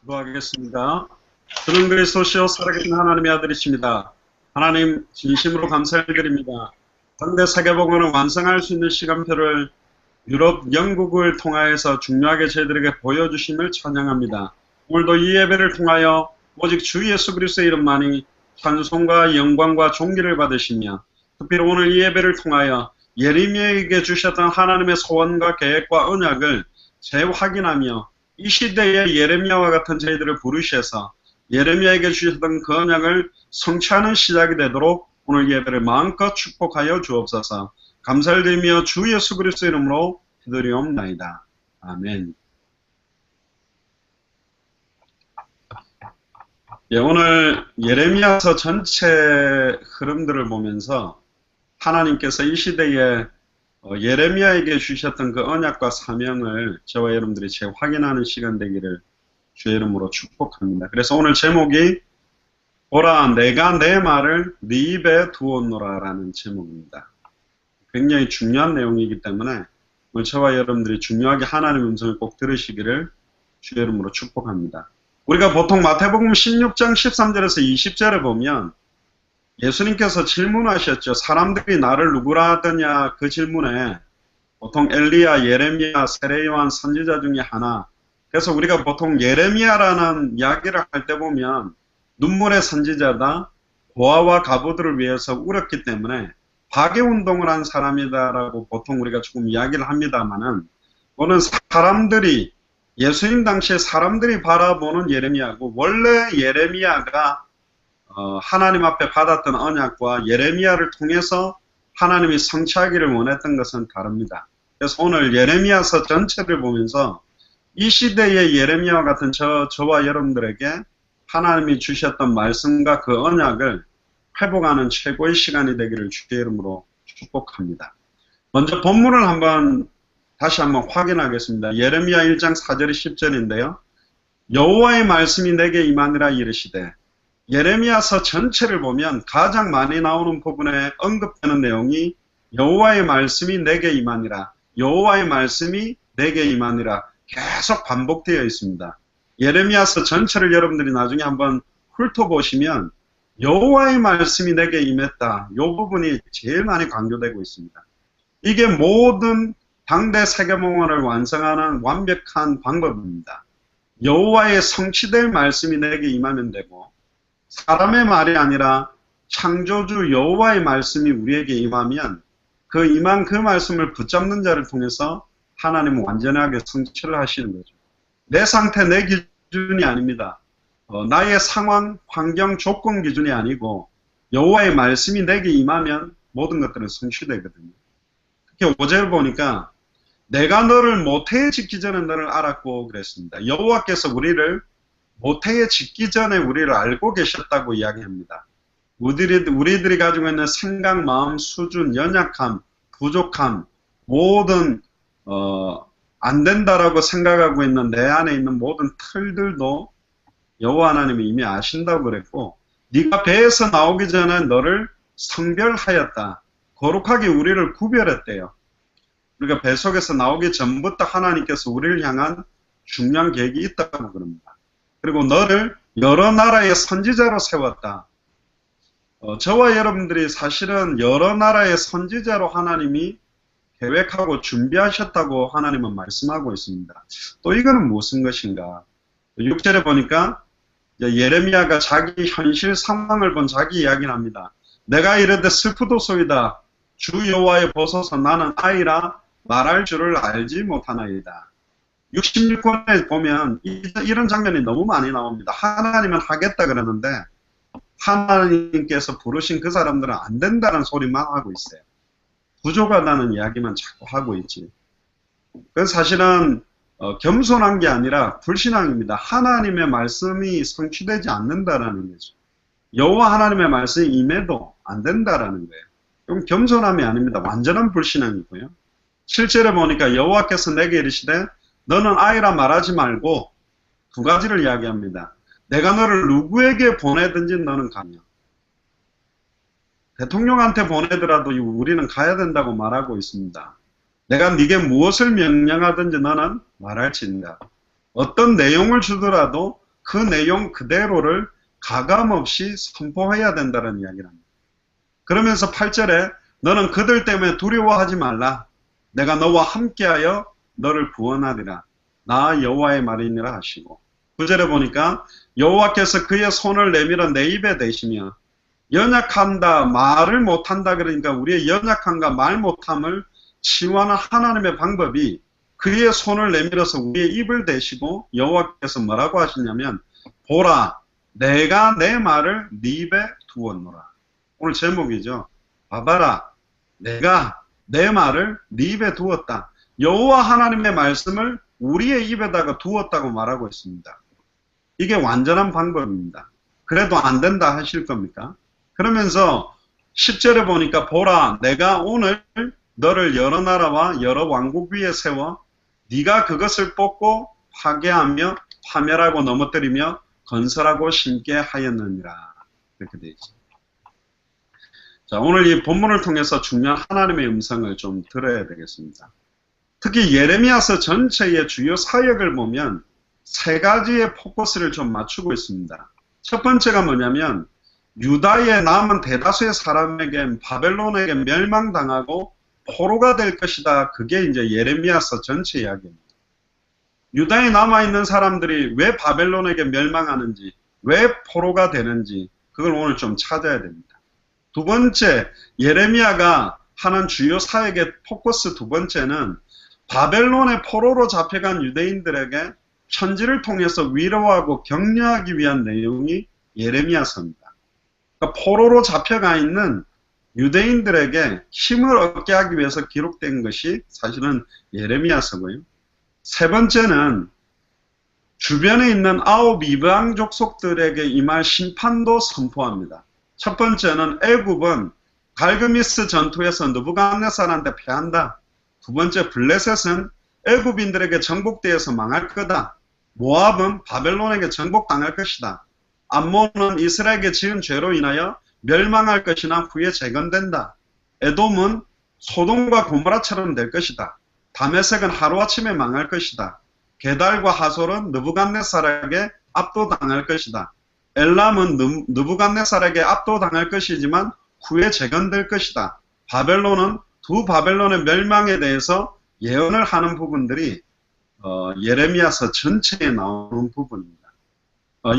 기도하겠습니다. 저는 그리스도시요 살아계신 하나님의 아들이십니다. 하나님 진심으로 감사드립니다. 현대 세계복음을 완성할 수 있는 시간표를 유럽, 영국을 통하여서 중요하게 저희들에게 보여주심을 찬양합니다. 오늘도 이 예배를 통하여 오직 주 예수 그리스도의 이름만이 찬송과 영광과 존귀를 받으시며, 특별히 오늘 이 예배를 통하여 예레미야에게 주셨던 하나님의 소원과 계획과 언약을 재확인하며 이 시대에 예레미야와 같은 저희들을 부르셔서 예레미야에게 주셨던 그 언약을 성취하는 시작이 되도록 오늘 예배를 마음껏 축복하여 주옵소서. 감사를 드리며 주 예수 그리스도 이름으로 기도리옵나이다. 아멘. 예, 오늘 예레미야서 전체 흐름들을 보면서 하나님께서 이 시대에 예레미야에게 주셨던 그 언약과 사명을 저와 여러분들이 재확인하는 시간 되기를 주의 이름으로 축복합니다. 그래서 오늘 제목이 보라 내가 내 말을 네 입에 두었노라 라는 제목입니다. 굉장히 중요한 내용이기 때문에 오늘 저와 여러분들이 중요하게 하나님의 음성을 꼭 들으시기를 주의 이름으로 축복합니다. 우리가 보통 마태복음 16장 13절에서 20절에 보면 예수님께서 질문하셨죠. 사람들이 나를 누구라 하더냐, 그 질문에 보통 엘리야, 예레미야, 세례요한 선지자 중에 하나. 그래서 우리가 보통 예레미야라는 이야기를 할 때 보면 눈물의 선지자다, 고아와 가부들을 위해서 울었기 때문에 박해운동을 한 사람이다라고 보통 우리가 조금 이야기를 합니다만은, 오는 사람들이, 예수님 당시에 사람들이 바라보는 예레미야고, 원래 예레미야가 하나님 앞에 받았던 언약과 예레미야를 통해서 하나님이 성취하기를 원했던 것은 다릅니다. 그래서 오늘 예레미야서 전체를 보면서 이 시대의 예레미야와 같은 저와 여러분들에게 하나님이 주셨던 말씀과 그 언약을 회복하는 최고의 시간이 되기를 주의 이름으로 축복합니다. 먼저 본문을 다시 한번 확인하겠습니다. 예레미야 1장 4절이 10절인데요. 여호와의 말씀이 내게 임하니라 이르시되, 예레미야서 전체를 보면 가장 많이 나오는 부분에 언급되는 내용이 여호와의 말씀이 내게 임하니라, 여호와의 말씀이 내게 임하니라 계속 반복되어 있습니다. 예레미야서 전체를 여러분들이 나중에 한번 훑어보시면 여호와의 말씀이 내게 임했다, 이 부분이 제일 많이 강조되고 있습니다. 이게 모든 당대 세계복음을 완성하는 완벽한 방법입니다. 여호와의 성취될 말씀이 내게 임하면 되고, 사람의 말이 아니라 창조주 여호와의 말씀이 우리에게 임하면 그 임한 그 말씀을 붙잡는 자를 통해서 하나님은 완전하게 성취를 하시는 거죠. 내 상태, 내 기준이 아닙니다. 나의 상황, 환경, 조건 기준이 아니고 여호와의 말씀이 내게 임하면 모든 것들은 성취되거든요. 특히 5절 보니까 내가 너를 모태에 짓기 전에 너를 알았고 그랬습니다. 여호와께서 우리를 모태에 짓기 전에 우리를 알고 계셨다고 이야기합니다. 우리들이 가지고 있는 생각, 마음, 수준, 연약함, 부족함, 모든 안 된다라고 생각하고 있는 내 안에 있는 모든 틀들도 여호와 하나님이 이미 아신다고 그랬고, 네가 배에서 나오기 전에 너를 성별하였다, 거룩하게 우리를 구별했대요. 우리가 배 속에서 나오기 전부터 하나님께서 우리를 향한 중요한 계획이 있다고 그럽니다. 그리고 너를 여러 나라의 선지자로 세웠다. 저와 여러분들이 사실은 여러 나라의 선지자로 하나님이 계획하고 준비하셨다고 하나님은 말씀하고 있습니다. 또 이거는 무슨 것인가? 6절에 보니까 예레미야가 자기 현실 상황을 본 자기 이야기를 합니다. 내가 이르되 슬프도소이다. 주 여호와의 보소서, 나는 아이라 말할 줄을 알지 못하나이다. 66권에 보면 이런 장면이 너무 많이 나옵니다. 하나님은 하겠다 그러는데 하나님께서 부르신 그 사람들은 안 된다는 소리만 하고 있어요. 부족하다는 이야기만 자꾸 하고 있지. 그건 사실은 겸손한 게 아니라 불신앙입니다. 하나님의 말씀이 성취되지 않는다라는 거죠. 여호와 하나님의 말씀이 임해도 안 된다라는 거예요. 그럼 겸손함이 아닙니다. 완전한 불신앙이고요. 실제로 보니까 여호와께서 내게 이르시되 너는 아이라 말하지 말고 두 가지를 이야기합니다. 내가 너를 누구에게 보내든지 너는 가며, 대통령한테 보내더라도 우리는 가야 된다고 말하고 있습니다. 내가 네게 무엇을 명령하든지 너는 말할지니라. 어떤 내용을 주더라도 그 내용 그대로를 가감없이 선포해야 된다는 이야기를 합니다. 그러면서 8절에 너는 그들 때문에 두려워하지 말라. 내가 너와 함께하여 너를 구원하리라. 나 여호와의 말이니라 하시고 9절에 보니까 여호와께서 그의 손을 내밀어 내 입에 대시며 연약한다 말을 못한다 그러니까 우리의 연약함과 말 못함을 치유하는 하나님의 방법이 그의 손을 내밀어서 우리의 입을 대시고 여호와께서 뭐라고 하시냐면 보라 내가 내 말을 네 입에 두었노라. 오늘 제목이죠. 봐봐라 내가 내 말을 네 입에 두었다. 여호와 하나님의 말씀을 우리의 입에다가 두었다고 말하고 있습니다. 이게 완전한 방법입니다. 그래도 안 된다 하실 겁니까? 그러면서 10절에 보니까 보라 내가 오늘 너를 여러 나라와 여러 왕국 위에 세워 네가 그것을 뽑고 파괴하며 파멸하고 넘어뜨리며 건설하고 심게 하였느니라. 이렇게 되어 있습니다. 자, 오늘 이 본문을 통해서 중요한 하나님의 음성을 좀 들어야 되겠습니다. 특히 예레미야서 전체의 주요 사역을 보면 세 가지의 포커스를 좀 맞추고 있습니다. 첫 번째가 뭐냐면 유다의 남은 대다수의 사람에게 바벨론에게 멸망당하고 포로가 될 것이다. 그게 이제 예레미야서 전체 이야기입니다. 유다에 남아있는 사람들이 왜 바벨론에게 멸망하는지, 왜 포로가 되는지 그걸 오늘 좀 찾아야 됩니다. 두 번째, 예레미야가 하는 주요 사역의 포커스 두 번째는 바벨론의 포로로 잡혀간 유대인들에게 편지를 통해서 위로하고 격려하기 위한 내용이 예레미야서입니다. 그러니까 포로로 잡혀가 있는 유대인들에게 힘을 얻게 하기 위해서 기록된 것이 사실은 예레미야서고요. 세 번째는 주변에 있는 9 이방 족속들에게 임할 심판도 선포합니다. 첫 번째는 애굽은 갈그미스 전투에서 느부갓네살한테 패한다. 두 번째 블레셋은 애굽인들에게 정복되어서 망할 거다. 모압은 바벨론에게 정복당할 것이다. 암몬은 이스라엘에게 지은 죄로 인하여 멸망할 것이나 후에 재건된다. 에돔은 소돔과 고모라처럼 될 것이다. 다메섹은 하루아침에 망할 것이다. 게달과 하솔은 느부갓네살에게 압도당할 것이다. 엘람은 느부갓네살에게 압도당할 것이지만 후에 재건될 것이다. 바벨론은 두 바벨론의 멸망에 대해서 예언을 하는 부분들이 예레미야서 전체에 나오는 부분입니다.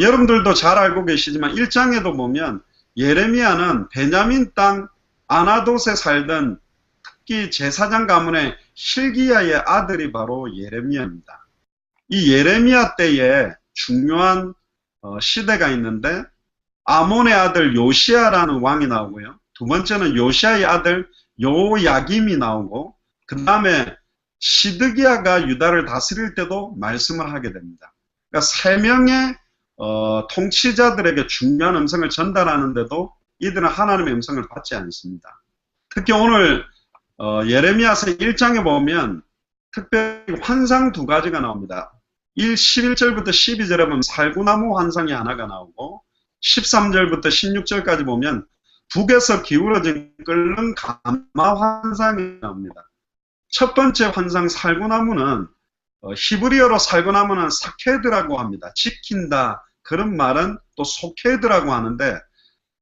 여러분들도 잘 알고 계시지만 1장에도 보면 예레미야는 베냐민 땅 아나돗에 살던 특히 제사장 가문의 hil기야의 아들이 바로 예레미야입니다. 이 예레미야 때에 중요한 시대가 있는데 아몬의 아들 요시야라는 왕이 나오고요. 두 번째는 요시야의 아들 요야김이 나오고 그 다음에 시드기야가 유다를 다스릴 때도 말씀을 하게 됩니다. 그러니까 세 명의 통치자들에게 중요한 음성을 전달하는데도 이들은 하나님의 음성을 받지 않습니다. 특히 오늘 예레미야서 1장에 보면 특별히 환상 두 가지가 나옵니다. 11절부터 12절에 보면 살구나무 환상이 하나가 나오고 13절부터 16절까지 보면 북에서 기울어진 끓는 가마 환상이 나옵니다. 첫 번째 환상 살구나무는 히브리어로 살구나무는 사케드라고 합니다. 지킨다 그런 말은 또 소케드라고 하는데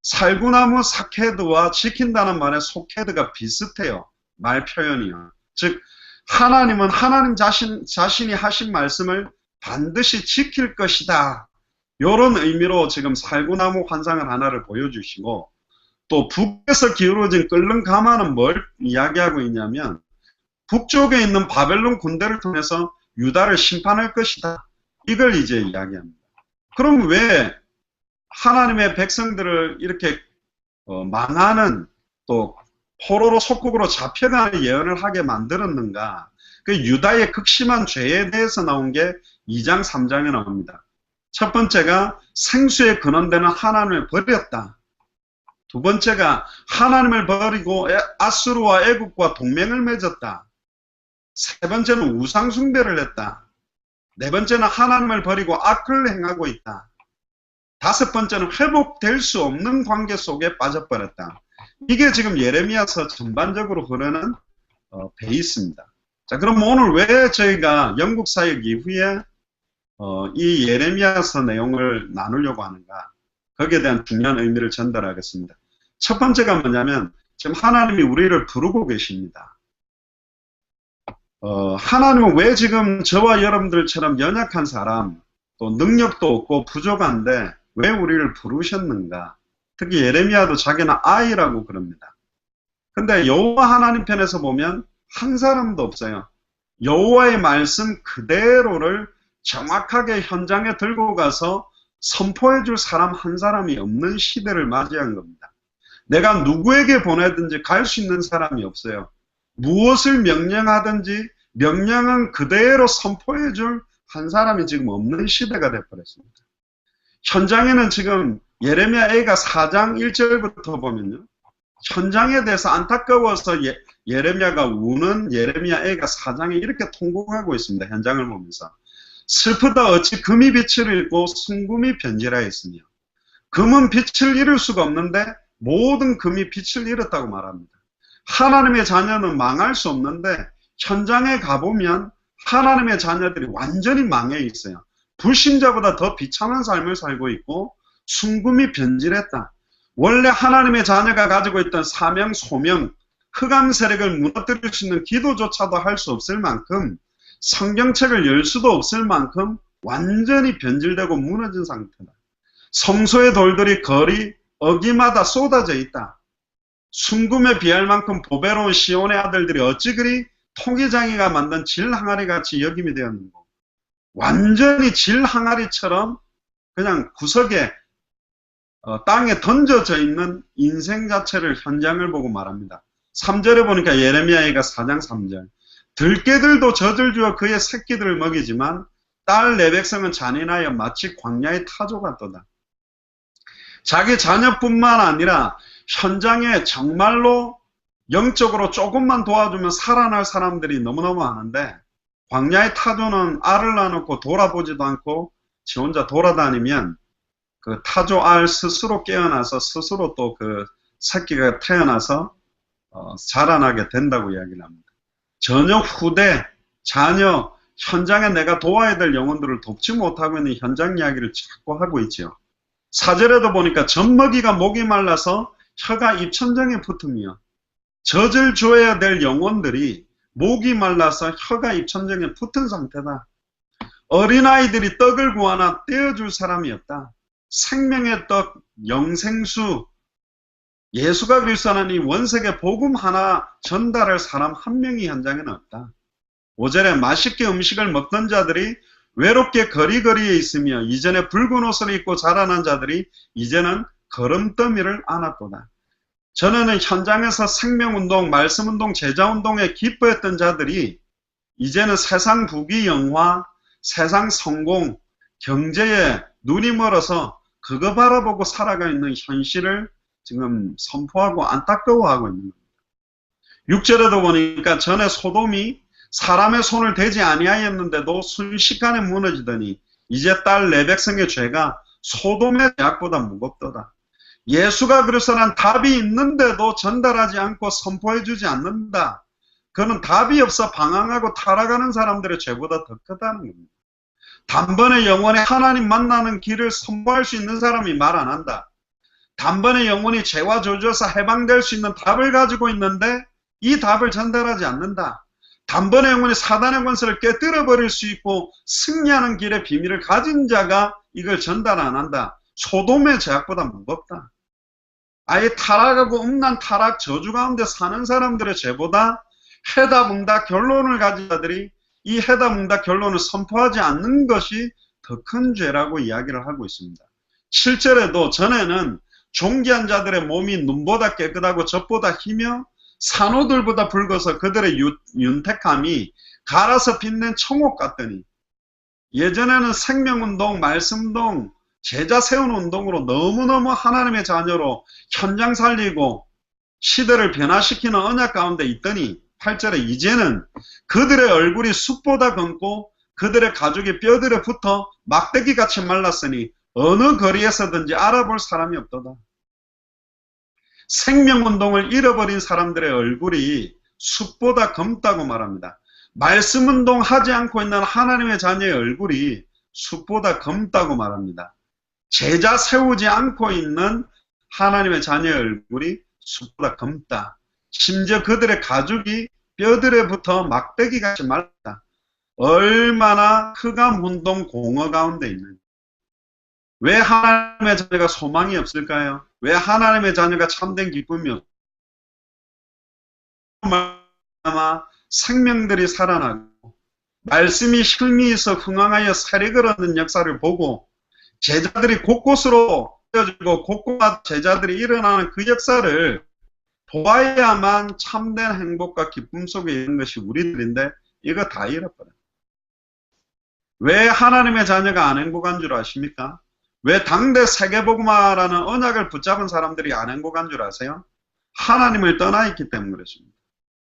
살구나무 사케드와 지킨다는 말의 소케드가 비슷해요. 말 표현이요. 즉 하나님은 하나님 자신이 하신 말씀을 반드시 지킬 것이다. 이런 의미로 지금 살구나무 환상을 하나를 보여주시고 또 북에서 기울어진 끓는 가마는 뭘 이야기하고 있냐면 북쪽에 있는 바벨론 군대를 통해서 유다를 심판할 것이다. 이걸 이제 이야기합니다. 그럼 왜 하나님의 백성들을 이렇게 망하는 또 포로로 속국으로 잡혀가는 예언을 하게 만들었는가? 그 유다의 극심한 죄에 대해서 나온 게 2장 3장에 나옵니다. 첫 번째가 생수의 근원되는 하나님을 버렸다. 두 번째가 하나님을 버리고 아수르와 애굽과 동맹을 맺었다. 세 번째는 우상 숭배를 했다. 네 번째는 하나님을 버리고 악을 행하고 있다. 다섯 번째는 회복될 수 없는 관계 속에 빠져버렸다. 이게 지금 예레미야서 전반적으로 흐르는 베이스입니다. 자, 그럼 오늘 왜 저희가 영국 사역 이후에 이 예레미야서 내용을 나누려고 하는가? 거기에 대한 중요한 의미를 전달하겠습니다. 첫 번째가 뭐냐면 지금 하나님이 우리를 부르고 계십니다. 하나님은 왜 지금 저와 여러분들처럼 연약한 사람, 또 능력도 없고 부족한데 왜 우리를 부르셨는가? 특히 예레미야도 자기는 아이라고 그럽니다. 근데 여호와 하나님 편에서 보면 한 사람도 없어요. 여호와의 말씀 그대로를 정확하게 현장에 들고 가서 선포해 줄 사람 한 사람이 없는 시대를 맞이한 겁니다. 내가 누구에게 보내든지 갈 수 있는 사람이 없어요. 무엇을 명령하든지 명령은 그대로 선포해 줄 한 사람이 지금 없는 시대가 되어버렸습니다. 현장에는 지금 예레미야 A가 4장 1절부터 보면요. 현장에 대해서 안타까워서 예레미야가 우는 예레미야 A가 4장에 이렇게 통곡하고 있습니다. 현장을 보면서. 슬프다 어찌 금이 빛을 잃고 순금이 변질하였으며 금은 빛을 잃을 수가 없는데 모든 금이 빛을 잃었다고 말합니다. 하나님의 자녀는 망할 수 없는데 현장에 가보면 하나님의 자녀들이 완전히 망해 있어요. 불신자보다 더 비참한 삶을 살고 있고 순금이 변질했다. 원래 하나님의 자녀가 가지고 있던 사명, 소명, 흑암 세력을 무너뜨릴 수 있는 기도조차도 할 수 없을 만큼 성경책을 열 수도 없을 만큼 완전히 변질되고 무너진 상태다. 성소의 돌들이 거리 어기마다 쏟아져 있다. 순금에 비할 만큼 보배로운 시온의 아들들이 어찌 그리 토기장이가 만든 질항아리 같이 여김이 되었는고 완전히 질항아리처럼 그냥 구석에 땅에 던져져 있는 인생 자체를 현장을 보고 말합니다. 3절에 보니까 예레미야가 4장 3절 들깨들도 젖을 주어 그의 새끼들을 먹이지만 딸 내 백성은 잔인하여 마치 광야의 타조 같도다. 자기 자녀뿐만 아니라 현장에 정말로 영적으로 조금만 도와주면 살아날 사람들이 너무너무 많은데 광야의 타조는 알을 낳아놓고 돌아보지도 않고 지 혼자 돌아다니면 그 타조 알 스스로 깨어나서 스스로 또 그 새끼가 태어나서 자라나게 된다고 이야기를 합니다. 전혀 후대, 자녀, 현장에 내가 도와야 될 영혼들을 돕지 못하고 있는 현장 이야기를 자꾸 하고 있죠. 4절에도 보니까 젖먹이가 목이 말라서 혀가 입천정에 붙으며 젖을 줘야 될 영혼들이 목이 말라서 혀가 입천정에 붙은 상태다. 어린아이들이 떡을 구하나 떼어줄 사람이 없다. 생명의 떡, 영생수, 예수가 그리스도라니 원색의 복음 하나 전달할 사람 한 명이 현장에는 없다. 5절에 맛있게 음식을 먹던 자들이 외롭게 거리거리에 있으며 이전에 붉은 옷을 입고 자라난 자들이 이제는 걸음더미를 안았도다. 전에는 현장에서 생명운동, 말씀운동, 제자운동에 기뻐했던 자들이 이제는 세상 부귀영화, 세상 성공, 경제에 눈이 멀어서 그거 바라보고 살아가 있는 현실을 지금 선포하고 안타까워하고 있는 겁니다. 6절에도 보니까 전에 소돔이 사람의 손을 대지 아니하였는데도 순식간에 무너지더니 이제 딸 내 백성의 죄가 소돔의 죄악보다 무겁도다. 예수가 그리스도란 답이 있는데도 전달하지 않고 선포해주지 않는다. 그는 답이 없어 방황하고 타락하는 사람들의 죄보다 더 크다는 겁니다. 단번에 영원히 하나님 만나는 길을 선포할 수 있는 사람이 말 안 한다. 단번에 영혼이 죄와 저주에서 해방될 수 있는 답을 가지고 있는데 이 답을 전달하지 않는다. 단번에 영혼이 사단의 권세를 깨뜨려버릴 수 있고 승리하는 길의 비밀을 가진 자가 이걸 전달 안 한다. 소돔의 죄악보다 무겁다. 아예 타락하고 음란 타락 저주 가운데 사는 사람들의 죄보다 해답응답 결론을 가진 자들이 이 해답응답 결론을 선포하지 않는 것이 더 큰 죄라고 이야기를 하고 있습니다. 7절에도 전에는 존귀한 자들의 몸이 눈보다 깨끗하고 젖보다 희며 산호들보다 붉어서 그들의 윤택함이 갈아서 빛낸 청옥 같더니 예전에는 생명운동, 말씀운동, 제자 세우는 운동으로 너무너무 하나님의 자녀로 현장 살리고 시대를 변화시키는 언약 가운데 있더니 8절에 이제는 그들의 얼굴이 숯보다 검고 그들의 가죽이 뼈들에 붙어 막대기같이 말랐으니 어느 거리에서든지 알아볼 사람이 없도다. 생명운동을 잃어버린 사람들의 얼굴이 숯보다 검다고 말합니다. 말씀운동 하지 않고 있는 하나님의 자녀의 얼굴이 숲보다 검다고 말합니다. 제자 세우지 않고 있는 하나님의 자녀의 얼굴이 숲보다 검다. 심지어 그들의 가죽이 뼈들에 붙어 막대기같이 말랐다. 얼마나 흑암운동 공허 가운데 있는지. 왜 하나님의 자녀가 소망이 없을까요? 왜 하나님의 자녀가 참된 기쁨이 없을까요? 생명들이 살아나고 말씀이 힐미에서 흥황하여 세력을 얻는 역사를 보고 제자들이 곳곳으로 펴지고 곳곳마다 제자들이 일어나는 그 역사를 보아야만 참된 행복과 기쁨 속에 있는 것이 우리들인데 이거 다 잃어버려요. 왜 하나님의 자녀가 안 행복한 줄 아십니까? 왜 당대 세계복음화라는 언약을 붙잡은 사람들이 안 행복한 줄 아세요? 하나님을 떠나 있기 때문에 그렇습니다.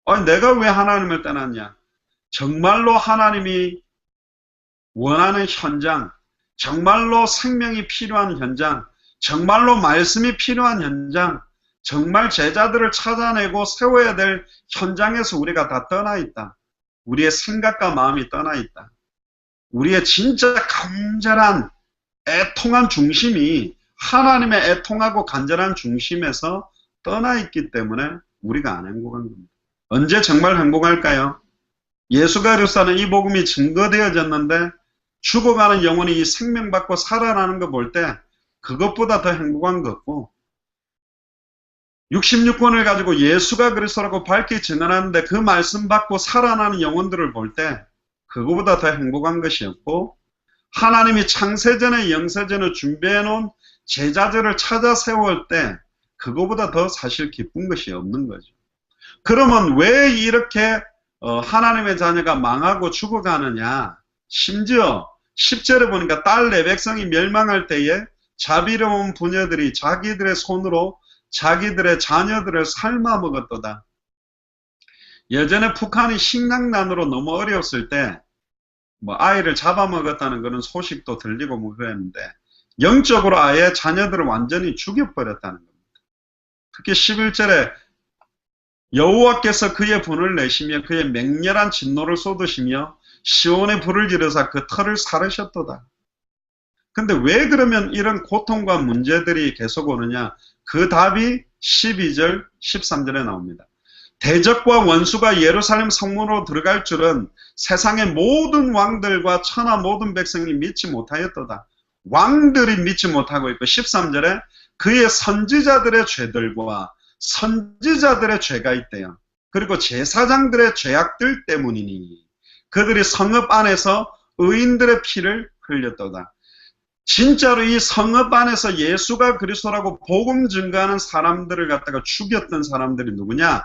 아니, 내가 왜 하나님을 떠났냐? 정말로 하나님이 원하는 현장, 정말로 생명이 필요한 현장, 정말로 말씀이 필요한 현장, 정말 제자들을 찾아내고 세워야 될 현장에서 우리가 다 떠나 있다. 우리의 생각과 마음이 떠나 있다. 우리의 진짜 간절한 애통한 중심이 하나님의 애통하고 간절한 중심에서 떠나 있기 때문에 우리가 안 행복한 겁니다. 언제 정말 행복할까요? 예수가 그리스도는 이 복음이 증거되어졌는데 죽어가는 영혼이 이 생명 받고 살아나는 거 볼 때 그것보다 더 행복한 거 없고 66권을 가지고 예수가 그리스도라고 밝히 증언하는데 그 말씀 받고 살아나는 영혼들을 볼 때 그거보다 더 행복한 것이 없고 하나님이 창세전에 영세전에 준비해 놓은 제자들을 찾아 세울 때 그거보다 더 사실 기쁜 것이 없는 거죠. 그러면 왜 이렇게 하나님의 자녀가 망하고 죽어가느냐? 심지어 10절에 보니까 딸 내 백성이 멸망할 때에 자비로운 부녀들이 자기들의 손으로 자기들의 자녀들을 삶아 먹었도다. 예전에 북한이 식량난으로 너무 어려웠을 때 아이를 잡아먹었다는 그런 소식도 들리고 뭐 그랬는데 영적으로 아예 자녀들을 완전히 죽여버렸다는 겁니다. 특히 11절에 여호와께서 그의 분을 내시며 그의 맹렬한 진노를 쏟으시며 시온의 불을 지르사 그 터를 사르셨도다. 근데 왜 그러면 이런 고통과 문제들이 계속 오느냐? 그 답이 12절, 13절에 나옵니다. 대적과 원수가 예루살렘 성문으로 들어갈 줄은 세상의 모든 왕들과 천하 모든 백성이 믿지 못하였도다. 왕들이 믿지 못하고 있고 13절에 그의 선지자들의 죄들과 선지자들의 죄가 있대요. 그리고 제사장들의 죄악들 때문이니 그들이 성읍 안에서 의인들의 피를 흘렸도다. 진짜로 이 성읍 안에서 예수가 그리스도라고 복음 증거하는 사람들을 갖다가 죽였던 사람들이 누구냐?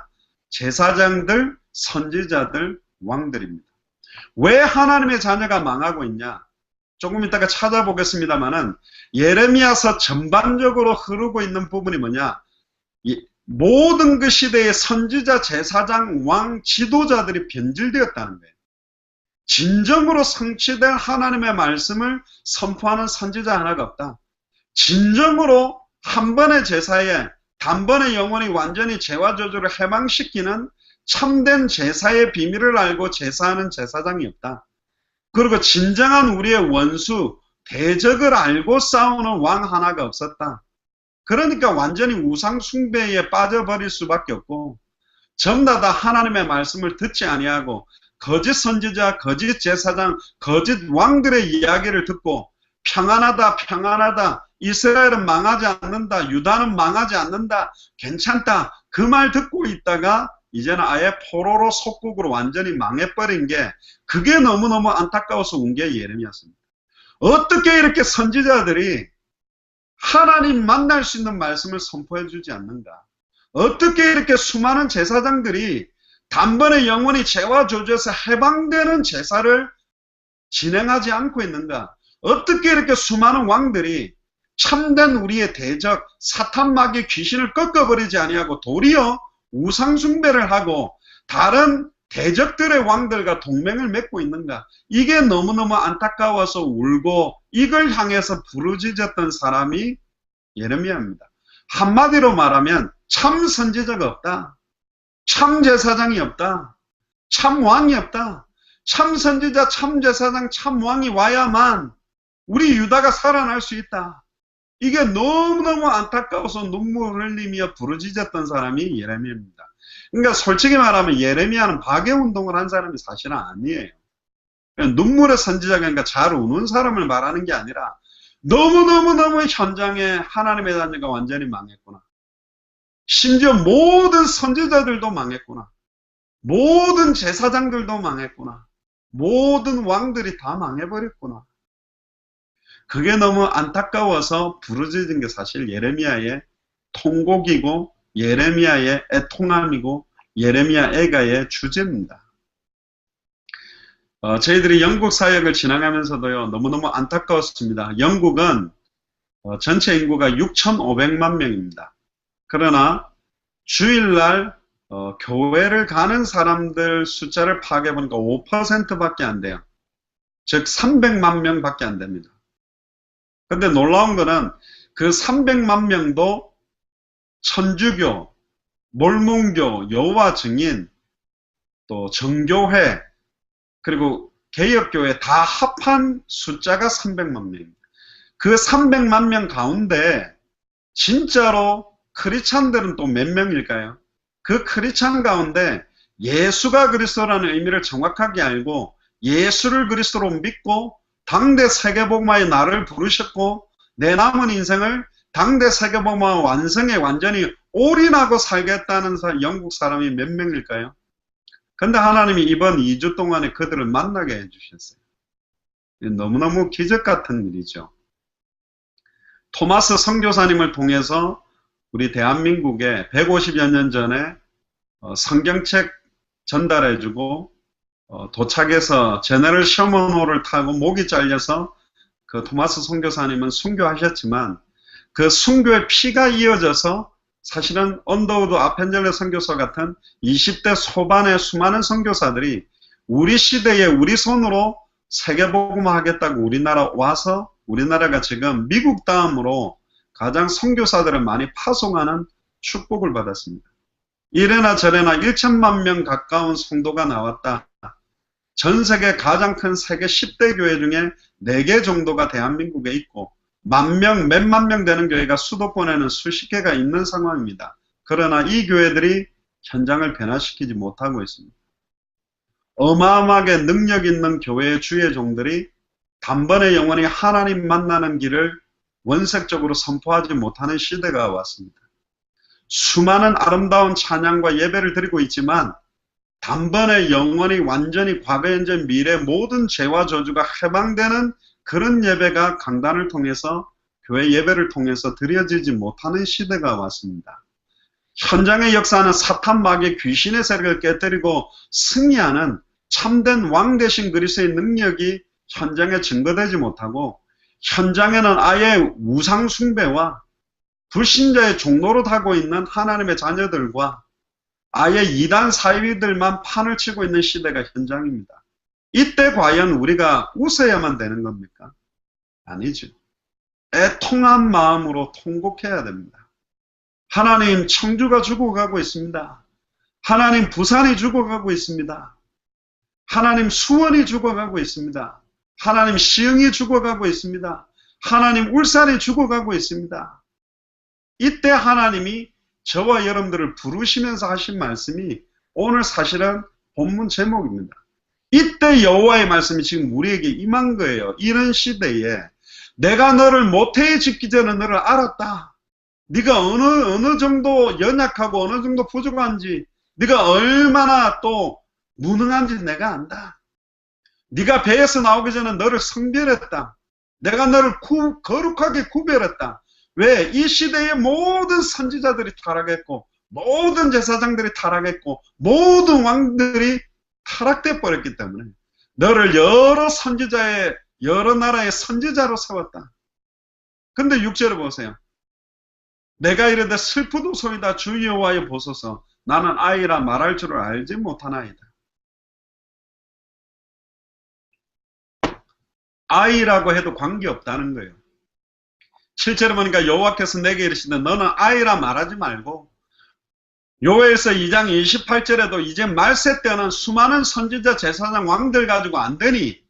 제사장들, 선지자들, 왕들입니다. 왜 하나님의 자녀가 망하고 있냐? 조금 이따가 찾아보겠습니다만은 예레미야서 전반적으로 흐르고 있는 부분이 뭐냐? 모든 그 시대의 선지자, 제사장, 왕, 지도자들이 변질되었다는 거예요. 진정으로 성취된 하나님의 말씀을 선포하는 선지자 하나가 없다. 진정으로 한 번의 제사에 단번에 영혼이 완전히 죄와 저주를 해방시키는 참된 제사의 비밀을 알고 제사하는 제사장이 없다. 그리고 진정한 우리의 원수, 대적을 알고 싸우는 왕 하나가 없었다. 그러니까 완전히 우상 숭배에 빠져버릴 수밖에 없고 전부 다 하나님의 말씀을 듣지 아니하고 거짓 선지자, 거짓 제사장, 거짓 왕들의 이야기를 듣고 평안하다, 평안하다, 이스라엘은 망하지 않는다, 유다는 망하지 않는다, 괜찮다, 그 말 듣고 있다가 이제는 아예 포로로 속국으로 완전히 망해버린 게 그게 너무너무 안타까워서 운 게 예레미야입니다. 어떻게 이렇게 선지자들이 하나님 만날 수 있는 말씀을 선포해 주지 않는가? 어떻게 이렇게 수많은 제사장들이 단번에 영혼이 죄와 저주에서 해방되는 제사를 진행하지 않고 있는가? 어떻게 이렇게 수많은 왕들이 참된 우리의 대적 사탄 마귀 귀신을 꺾어버리지 아니하고 도리어 우상숭배를 하고 다른 대적들의 왕들과 동맹을 맺고 있는가? 이게 너무너무 안타까워서 울고 이걸 향해서 부르짖었던 사람이 예레미야입니다. 한마디로 말하면 참 선지자가 없다. 참 제사장이 없다. 참 왕이 없다. 참 선지자, 참 제사장, 참 왕이 와야만 우리 유다가 살아날 수 있다. 이게 너무너무 안타까워서 눈물 흘리며 부르짖었던 사람이 예레미야입니다. 그러니까 솔직히 말하면 예레미야는 박해운동을 한 사람이 사실은 아니에요. 눈물의 선지자가 그러니까 잘 우는 사람을 말하는 게 아니라 너무너무너무 현장에 하나님의 자녀가 완전히 망했구나. 심지어 모든 선지자들도 망했구나. 모든 제사장들도 망했구나. 모든 왕들이 다 망해버렸구나. 그게 너무 안타까워서 부르짖은 게 사실 예레미야의 통곡이고 예레미야의 애통함이고 예레미야 애가의 주제입니다. 저희들이 영국 사역을 지나가면서도요, 너무너무 안타까웠습니다. 영국은 전체 인구가 6,500만 명입니다. 그러나 주일날 교회를 가는 사람들 숫자를 파악해보니까 5%밖에 안 돼요. 즉 300만 명밖에 안 됩니다. 근데 놀라운 거는 그 300만 명도 천주교, 몰몬교, 여호와 증인, 또 정교회, 그리고 개혁교회 다 합한 숫자가 300만 명입니다. 그 300만 명 가운데 진짜로 크리스찬들은 또 몇 명일까요? 그 크리스찬 가운데 예수가 그리스도라는 의미를 정확하게 알고 예수를 그리스도로 믿고 당대 세계복음화의 나를 부르셨고 내 남은 인생을 당대 세계복음화 완성에 완전히 올인하고 살겠다는 영국 사람이 몇 명일까요? 근데 하나님이 이번 2주 동안에 그들을 만나게 해주셨어요. 너무너무 기적 같은 일이죠. 토마스 선교사님을 통해서 우리 대한민국에 150여 년 전에 성경책 전달해주고 도착해서 제너럴 셔먼호를 타고 목이 잘려서 그 토마스 선교사님은 순교하셨지만 그 순교의 피가 이어져서 사실은 언더우드 아펜젤레 선교사 같은 20대 초반의 수많은 선교사들이 우리 시대에 우리 손으로 세계복음화 하겠다고 우리나라 와서 우리나라가 지금 미국 다음으로 가장 선교사들을 많이 파송하는 축복을 받았습니다. 이래나 저래나 1천만 명 가까운 성도가 나왔다. 전 세계 가장 큰 세계 10대 교회 중에 4개 정도가 대한민국에 있고 만 명, 몇만 명 되는 교회가 수도권에는 수십 개가 있는 상황입니다. 그러나 이 교회들이 현장을 변화시키지 못하고 있습니다. 어마어마하게 능력 있는 교회의 주의 종들이 단번에 영원히 하나님 만나는 길을 원색적으로 선포하지 못하는 시대가 왔습니다. 수많은 아름다운 찬양과 예배를 드리고 있지만 단번에 영원히 완전히 과거, 현재, 미래 모든 죄와 저주가 해방되는 그런 예배가 강단을 통해서 교회 예배를 통해서 드려지지 못하는 시대가 왔습니다. 현장의 역사는 사탄 마귀 귀신의 세력을 깨뜨리고 승리하는 참된 왕 대신 그리스도의 능력이 현장에 증거되지 못하고 현장에는 아예 우상 숭배와 불신자의 종로로 타고 있는 하나님의 자녀들과 아예 이단 사이비들만 판을 치고 있는 시대가 현장입니다. 이때 과연 우리가 웃어야만 되는 겁니까? 아니죠. 애통한 마음으로 통곡해야 됩니다. 하나님, 청주가 죽어가고 있습니다. 하나님, 부산이 죽어가고 있습니다. 하나님, 수원이 죽어가고 있습니다. 하나님, 시흥이 죽어가고 있습니다. 하나님, 울산이 죽어가고 있습니다. 이때 하나님이 저와 여러분들을 부르시면서 하신 말씀이 오늘 사실은 본문 제목입니다. 이때 여호와의 말씀이 지금 우리에게 임한 거예요. 이런 시대에 내가 너를 모태에 짓기 전에 너를 알았다. 네가 어느 정도 연약하고 어느 정도 부족한지, 네가 얼마나 또 무능한지 내가 안다. 네가 배에서 나오기 전에 너를 성별했다. 내가 너를 거룩하게 구별했다. 왜? 이 시대의 모든 선지자들이 타락했고 모든 제사장들이 타락했고 모든 왕들이 타락돼 버렸기 때문에 너를 여러 나라의 선지자로 세웠다. 근데 6절을 보세요. 내가 이르되 슬프도소이다 주 여호와여 보소서 나는 아이라 말할 줄을 알지 못하나이다. 아이라고 해도 관계없다는 거예요. 7절에 보니까 여호와께서 내게 이르시되 너는 아이라 말하지 말고 요엘서 2장 28절에도 이제 말세 때는 수많은 선지자 제사장 왕들 가지고 안 되니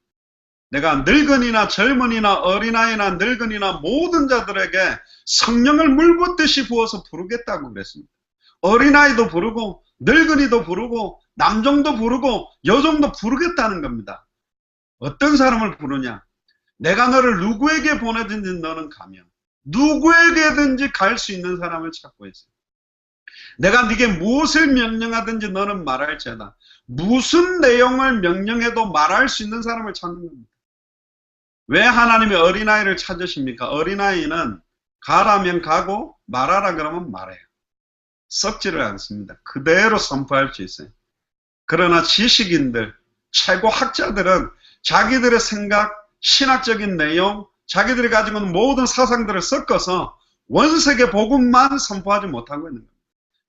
내가 늙은이나 젊은이나 어린아이나 늙은이나 모든 자들에게 성령을 물 붓듯이 부어서 부르겠다고 그랬습니다. 어린아이도 부르고 늙은이도 부르고 남종도 부르고 여종도 부르겠다는 겁니다. 어떤 사람을 부르냐? 내가 너를 누구에게 보내든지 너는 가며 누구에게든지 갈 수 있는 사람을 찾고 있어요. 내가 네게 무엇을 명령하든지 너는 말할지어다. 무슨 내용을 명령해도 말할 수 있는 사람을 찾는 겁니다. 왜 하나님이 어린아이를 찾으십니까? 어린아이는 가라면 가고 말하라 그러면 말해요. 썩지를 않습니다. 그대로 선포할 수 있어요. 그러나 지식인들, 최고 학자들은 자기들의 생각, 신학적인 내용, 자기들이 가지고 있는 모든 사상들을 섞어서 원세계 복음만 선포하지 못하고 있는 겁니다.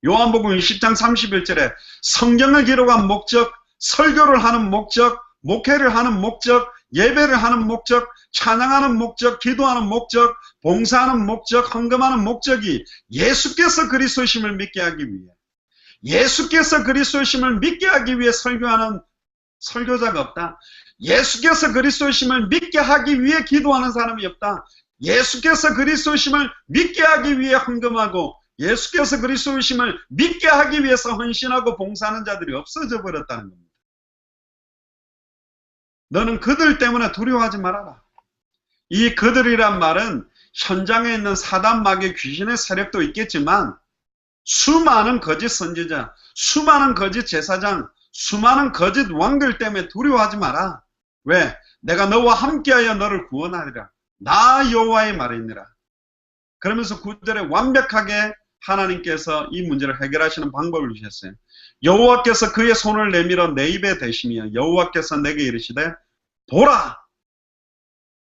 요한복음 20장 31절에 성경을 기록한 목적, 설교를 하는 목적, 목회를 하는 목적, 예배를 하는 목적, 찬양하는 목적, 기도하는 목적, 봉사하는 목적, 헌금하는 목적이 예수께서 그리스도심을 믿게 하기 위해, 예수께서 그리스도심을 믿게 하기 위해 설교하는 설교자가 없다. 예수께서 그리스도심을 믿게 하기 위해 기도하는 사람이 없다. 예수께서 그리스도심을 믿게 하기 위해 헌금하고 예수께서 그리스도심을 믿게 하기 위해서 헌신하고 봉사하는 자들이 없어져 버렸다는 겁니다. 너는 그들 때문에 두려워하지 말아라. 이 그들이란 말은 현장에 있는 사단 마귀 귀신의 세력도 있겠지만 수많은 거짓 선지자, 수많은 거짓 제사장, 수많은 거짓 왕들 때문에 두려워하지 마라. 왜? 내가 너와 함께하여 너를 구원하리라. 나 여호와의 말이니라. 그러면서 9절에 완벽하게 하나님께서 이 문제를 해결하시는 방법을 주셨어요. 여호와께서 그의 손을 내밀어 내 입에 대시며 여호와께서 내게 이르시되 보라.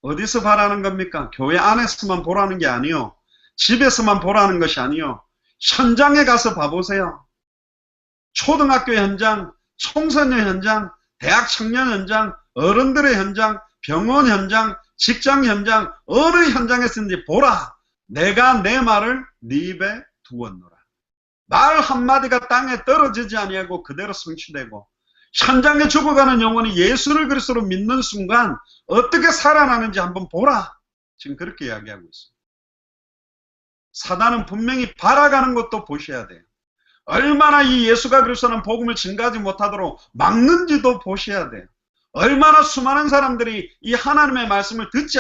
어디서 보라는 겁니까? 교회 안에서만 보라는 게 아니요. 집에서만 보라는 것이 아니요. 현장에 가서 봐보세요. 초등학교 현장, 청소년 현장, 대학 청년 현장, 어른들의 현장, 병원 현장, 직장 현장, 어느 현장에서든지 보라. 내가 내 말을 네 입에 두었노라. 말 한마디가 땅에 떨어지지 아니하고 그대로 성취되고 현장에 죽어가는 영혼이 예수를 그리스도로 믿는 순간 어떻게 살아나는지 한번 보라. 지금 그렇게 이야기하고 있습니다. 사단은 분명히 바라가는 것도 보셔야 돼요. 얼마나 이 예수가 그리스도는 복음을 증가하지 못하도록 막는지도 보셔야 돼요. 얼마나 수많은 사람들이 이 하나님의 말씀을 듣지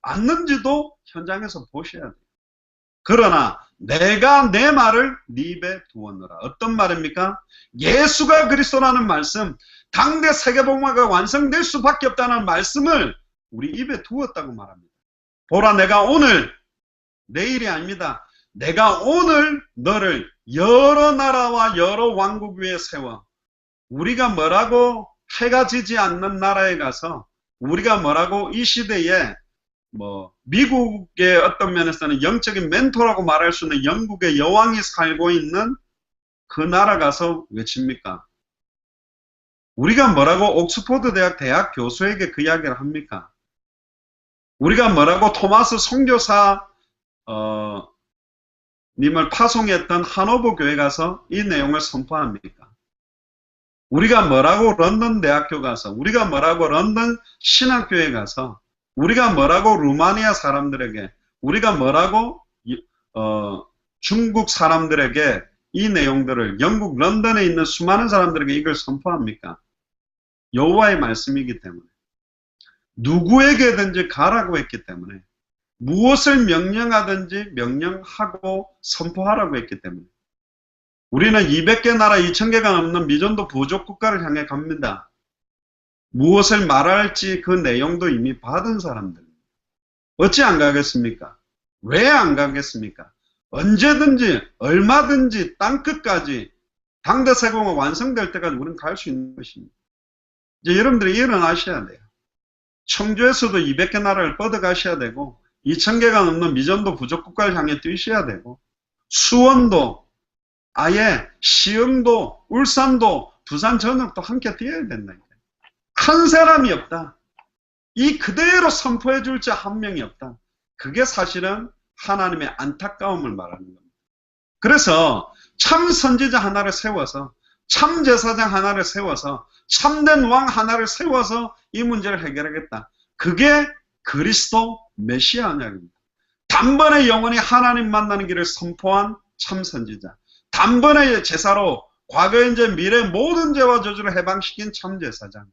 않는지도 현장에서 보셔야 돼요. 그러나 내가 내 말을 네 입에 두었노라. 어떤 말입니까? 예수가 그리스도라는 말씀, 당대 세계복음화가 완성될 수밖에 없다는 말씀을 우리 입에 두었다고 말합니다. 보라, 내가 오늘, 내일이 아닙니다. 내가 오늘 너를 여러 나라와 여러 왕국 위에 세워 우리가 뭐라고 해가 지지 않는 나라에 가서 우리가 뭐라고 이 시대에 미국의 어떤 면에서는 영적인 멘토라고 말할 수 있는 영국의 여왕이 살고 있는 그 나라 가서 외칩니까? 우리가 뭐라고 옥스퍼드 대학 교수에게 그 이야기를 합니까? 우리가 뭐라고 토마스 선교사 님을 파송했던 하노버 교회 가서 이 내용을 선포합니까? 우리가 뭐라고 런던 대학교 가서, 우리가 뭐라고 런던 신학교에 가서, 우리가 뭐라고 루마니아 사람들에게, 우리가 뭐라고 중국 사람들에게 이 내용들을 영국 런던에 있는 수많은 사람들에게 이걸 선포합니까? 여호와의 말씀이기 때문에, 누구에게든지 가라고 했기 때문에, 무엇을 명령하든지 명령하고 선포하라고 했기 때문에 우리는 200개 나라 2000개가 넘는 미전도 부족 국가를 향해 갑니다. 무엇을 말할지 그 내용도 이미 받은 사람들. 어찌 안 가겠습니까? 왜 안 가겠습니까? 언제든지 얼마든지 땅끝까지 당대 세공화 완성될 때까지 우리는 갈 수 있는 것입니다. 이제 여러분들이 일어나셔야 돼요. 청주에서도 200개 나라를 뻗어가셔야 되고 2000개가 넘는 미전도 부족 국가를 향해 뛰셔야 되고 수원도 아예 시흥도 울산도 부산 전역도 함께 뛰어야 된다. 한 사람이 없다. 이 그대로 선포해 줄 자 한 명이 없다. 그게 사실은 하나님의 안타까움을 말하는 겁니다. 그래서 참 선지자 하나를 세워서 참 제사장 하나를 세워서 참된 왕 하나를 세워서 이 문제를 해결하겠다. 그게 그리스도 메시아 언약입니다. 단번에 영원히 하나님 만나는 길을 선포한 참 선지자. 단번에 제사로 과거, 현재, 미래 모든 죄와 저주를 해방시킨 참 제사장.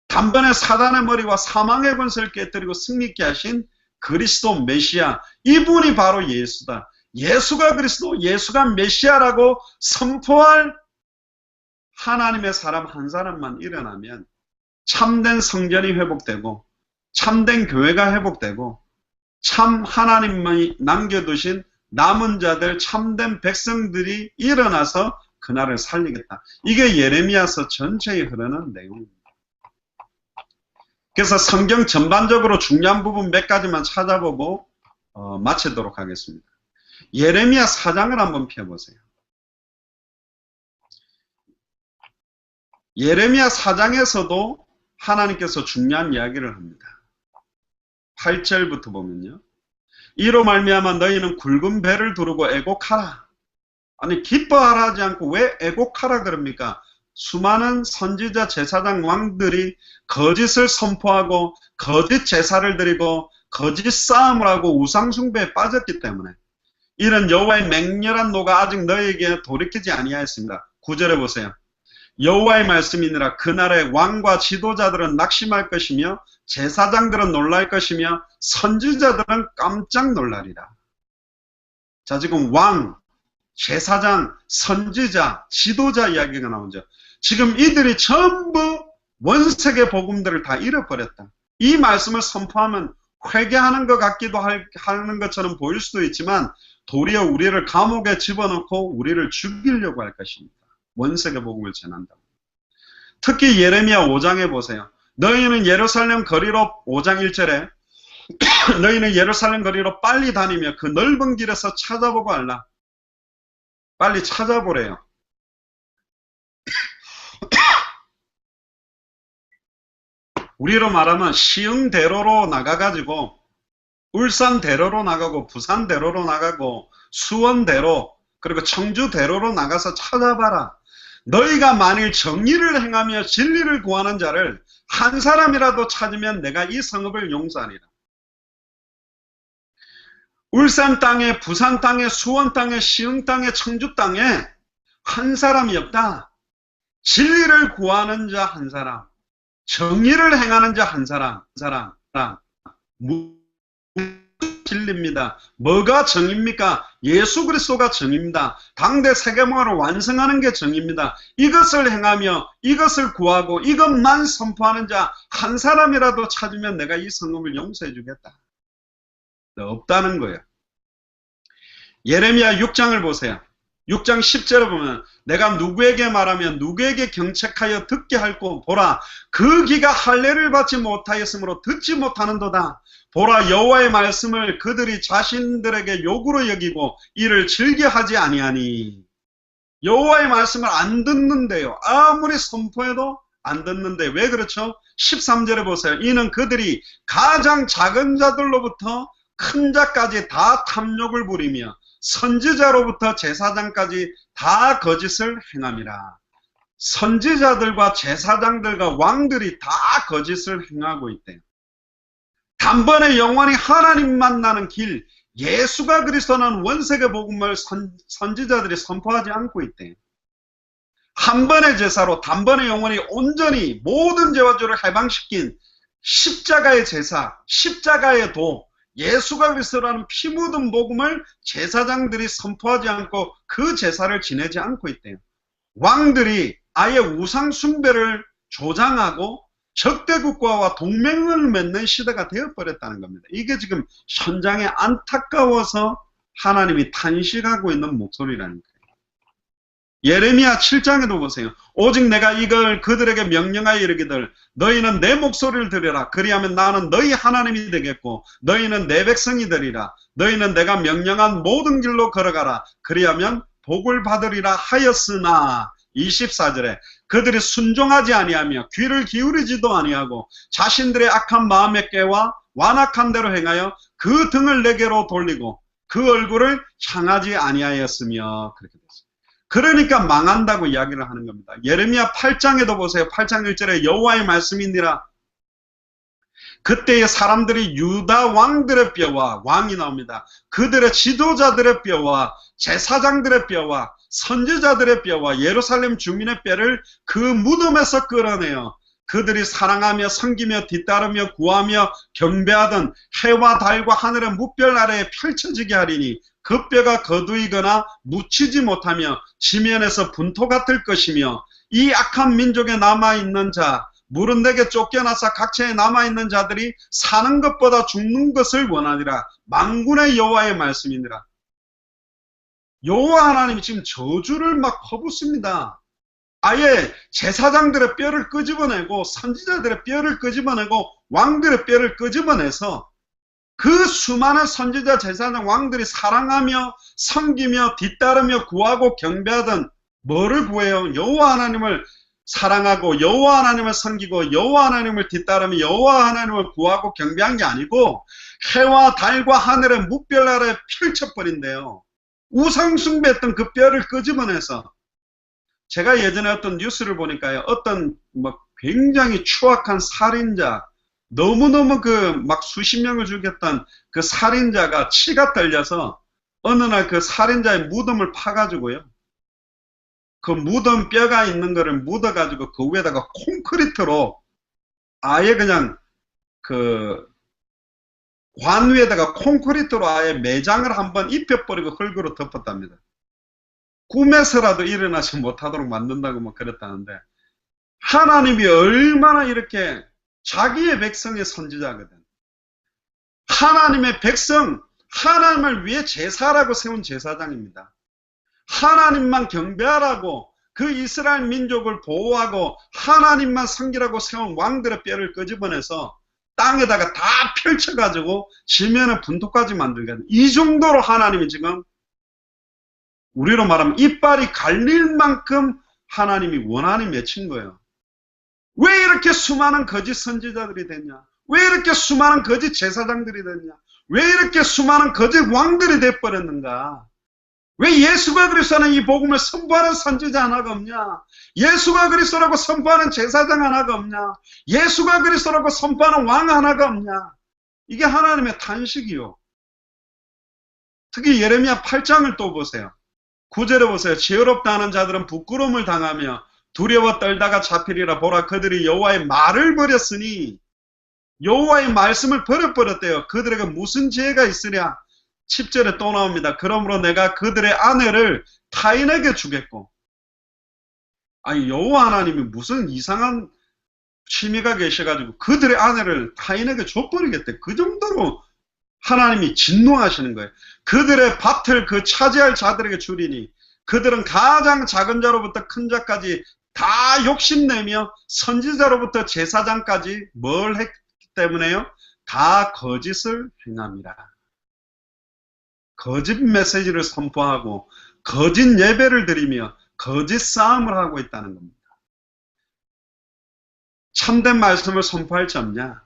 단번에 사단의 머리와 사망의 권세를 깨뜨리고 승리케 하신 그리스도 메시아. 이분이 바로 예수다. 예수가 그리스도, 예수가 메시아라고 선포할 하나님의 사람 한 사람만 일어나면 참된 성전이 회복되고 참된 교회가 회복되고 참 하나님이 남겨두신 남은 자들 참된 백성들이 일어나서 그날을 살리겠다. 이게 예레미야서 전체에 흐르는 내용입니다. 그래서 성경 전반적으로 중요한 부분 몇 가지만 찾아보고 마치도록 하겠습니다. 예레미야 4장을 한번 펴보세요. 예레미야 4장에서도 하나님께서 중요한 이야기를 합니다. 8절부터 보면요. 이로 말미암아 너희는 굵은 배를 두르고 애곡하라. 아니 기뻐하라 하지 않고 왜 애곡하라 그럽니까? 수많은 선지자 제사장 왕들이 거짓을 선포하고 거짓 제사를 드리고 거짓 싸움을 하고 우상숭배에 빠졌기 때문에 이런 여호와의 맹렬한 노가 아직 너희에게 돌이키지 아니하였습니다. 9절에 보세요. 여호와의 말씀이니라. 그날에 왕과 지도자들은 낙심할 것이며 제사장들은 놀랄 것이며 선지자들은 깜짝 놀라리라. 자, 지금 왕, 제사장, 선지자, 지도자 이야기가 나오죠. 지금 이들이 전부 원색의 복음들을 다 잃어버렸다. 이 말씀을 선포하면 회개하는 것 같기도 하는 것처럼 보일 수도 있지만 도리어 우리를 감옥에 집어넣고 우리를 죽이려고 할 것입니다. 원색의 복음을 전한다고. 특히 예레미야 5장에 보세요. 너희는 예루살렘 거리로 5장 1절에 너희는 예루살렘 거리로 빨리 다니며 그 넓은 길에서 찾아보고 알라. 빨리 찾아보래요. 우리로 말하면 시흥대로로 나가가지고 울산대로로 나가고 부산대로로 나가고 수원대로 그리고 청주대로로 나가서 찾아봐라. 너희가 만일 정의를 행하며 진리를 구하는 자를 한 사람이라도 찾으면 내가 이 성읍을 용서하리라. 울산 땅에, 부산 땅에, 수원 땅에, 시흥 땅에, 청주 땅에 한 사람이 없다. 진리를 구하는 자 한 사람, 정의를 행하는 자 한 사람, 진리입니다. 뭐가 정의입니까? 예수 그리스도가 정의입니다. 당대 세계문화를 완성하는 게 정의입니다. 이것을 행하며 이것을 구하고 이것만 선포하는 자 한 사람이라도 찾으면 내가 이 성읍을 용서해 주겠다. 없다는 거예요. 예레미야 6장을 보세요. 6장 10절에 보면 내가 누구에게 말하면 누구에게 경책하여 듣게 할꼬 보라 그 귀가 할례를 받지 못하였으므로 듣지 못하는도다. 보라 여호와의 말씀을 그들이 자신들에게 욕으로 여기고 이를 즐겨하지 아니하니. 여호와의 말씀을 안 듣는데요. 아무리 선포해도 안 듣는데 왜 그렇죠? 13절에 보세요. 이는 그들이 가장 작은 자들로부터 큰 자까지 다 탐욕을 부리며 선지자로부터 제사장까지 다 거짓을 행함이라. 선지자들과 제사장들과 왕들이 다 거짓을 행하고 있대요. 단번에 영원히 하나님 만나는 길, 예수가 그리스도는 원색의 복음을 선지자들이 선포하지 않고 있대요. 한 번의 제사로 단번에 영원히 온전히 모든 죄와 죄를 해방시킨 십자가의 제사, 십자가의 도, 예수가 그리스도라는 피 묻은 복음을 제사장들이 선포하지 않고 그 제사를 지내지 않고 있대요. 왕들이 아예 우상 숭배를 조장하고 적대국가와 동맹을 맺는 시대가 되어버렸다는 겁니다. 이게 지금 현장에 안타까워서 하나님이 탄식하고 있는 목소리라는 거예요. 예레미야 7장에도 보세요. 오직 내가 이걸 그들에게 명령하여 이르기를 너희는 내 목소리를 들으라. 그리하면 나는 너희 하나님이 되겠고 너희는 내 백성이 되리라. 너희는 내가 명령한 모든 길로 걸어가라. 그리하면 복을 받으리라 하였으나 24절에 그들이 순종하지 아니하며 귀를 기울이지도 아니하고 자신들의 악한 마음의 깨와 완악한 대로 행하여 그 등을 내게로 돌리고 그 얼굴을 향하지 아니하였으며 그렇게 됐습니다. 그러니까 망한다고 이야기를 하는 겁니다. 예레미야 8장에도 보세요. 8장 1절에 여호와의 말씀이니라. 그때의 사람들이 유다 왕들의 뼈와, 왕이 나옵니다. 그들의 지도자들의 뼈와 제사장들의 뼈와 선지자들의 뼈와 예루살렘 주민의 뼈를 그 무덤에서 끌어내어 그들이 사랑하며 섬기며 뒤따르며 구하며 경배하던 해와 달과 하늘의 무별 아래에 펼쳐지게 하리니 그 뼈가 거두이거나 묻히지 못하며 지면에서 분토 같을 것이며 이 악한 민족에 남아있는 자 물은 내게 쫓겨나서 각처에 남아있는 자들이 사는 것보다 죽는 것을 원하니라. 만군의 여호와의 말씀이니라. 여호와 하나님이 지금 저주를 막 퍼붓습니다. 아예 제사장들의 뼈를 끄집어내고 선지자들의 뼈를 끄집어내고 왕들의 뼈를 끄집어내서 그 수많은 선지자 제사장 왕들이 사랑하며 섬기며 뒤따르며 구하고 경배하던 뭐를 구해요? 여호와 하나님을 사랑하고 여호와 하나님을 섬기고 여호와 하나님을 뒤따르며 여호와 하나님을 구하고 경배한 게 아니고 해와 달과 하늘의 무별 아래 펼쳐버린대요. 우상 숭배했던 그 뼈를 끄집어내서 제가 예전에 어떤 뉴스를 보니까요. 어떤 뭐 굉장히 추악한 살인자 너무너무 그 막 수십 명을 죽였던 그 살인자가 치가 떨려서 어느 날 그 살인자의 무덤을 파가지고요. 그 무덤 뼈가 있는 거를 묻어가지고 그 위에다가 콘크리트로 아예 그냥 그 관 위에다가 콘크리트로 아예 매장을 한번 입혀버리고 흙으로 덮었답니다. 꿈에서라도 일어나지 못하도록 만든다고 뭐 그랬다는데 하나님이 얼마나 이렇게 자기의 백성의 선지자거든. 하나님의 백성, 하나님을 위해 제사라고 세운 제사장입니다. 하나님만 경배하라고 그 이스라엘 민족을 보호하고 하나님만 섬기라고 세운 왕들의 뼈를 끄집어내서 땅에다가 다 펼쳐가지고 지면에 분토까지 만들게. 이 정도로 하나님이 지금 우리로 말하면 이빨이 갈릴 만큼 하나님이 원한이 맺힌 거예요. 왜 이렇게 수많은 거짓 선지자들이 됐냐? 왜 이렇게 수많은 거짓 제사장들이 됐냐? 왜 이렇게 수많은 거짓 왕들이 돼버렸는가? 왜 예수가 그리스도는 이 복음을 선포하는 선지자 하나가 없냐? 예수가 그리스도라고 선포하는 제사장 하나가 없냐? 예수가 그리스도라고 선포하는 왕 하나가 없냐? 이게 하나님의 탄식이요. 특히 예레미야 8장을 또 보세요. 9절에 보세요. 지혜롭다 하는 자들은 부끄러움을 당하며 두려워 떨다가 잡히리라. 보라, 그들이 여호와의 말을 버렸으니 여호와의 말씀을 버려버렸대요. 그들에게 무슨 지혜가 있으랴? 10절에 또 나옵니다. 그러므로 내가 그들의 아내를 타인에게 주겠고. 아니 여호와 하나님이 무슨 이상한 취미가 계셔가지고 그들의 아내를 타인에게 줘버리겠대. 그 정도로 하나님이 진노하시는 거예요. 그들의 밭을 그 차지할 자들에게 주리니 그들은 가장 작은 자로부터 큰 자까지 다 욕심내며 선지자로부터 제사장까지 뭘 했기 때문에요? 다 거짓을 행함이라. 거짓 메시지를 선포하고 거짓 예배를 드리며 거짓 싸움을 하고 있다는 겁니다. 참된 말씀을 선포할 지 없냐?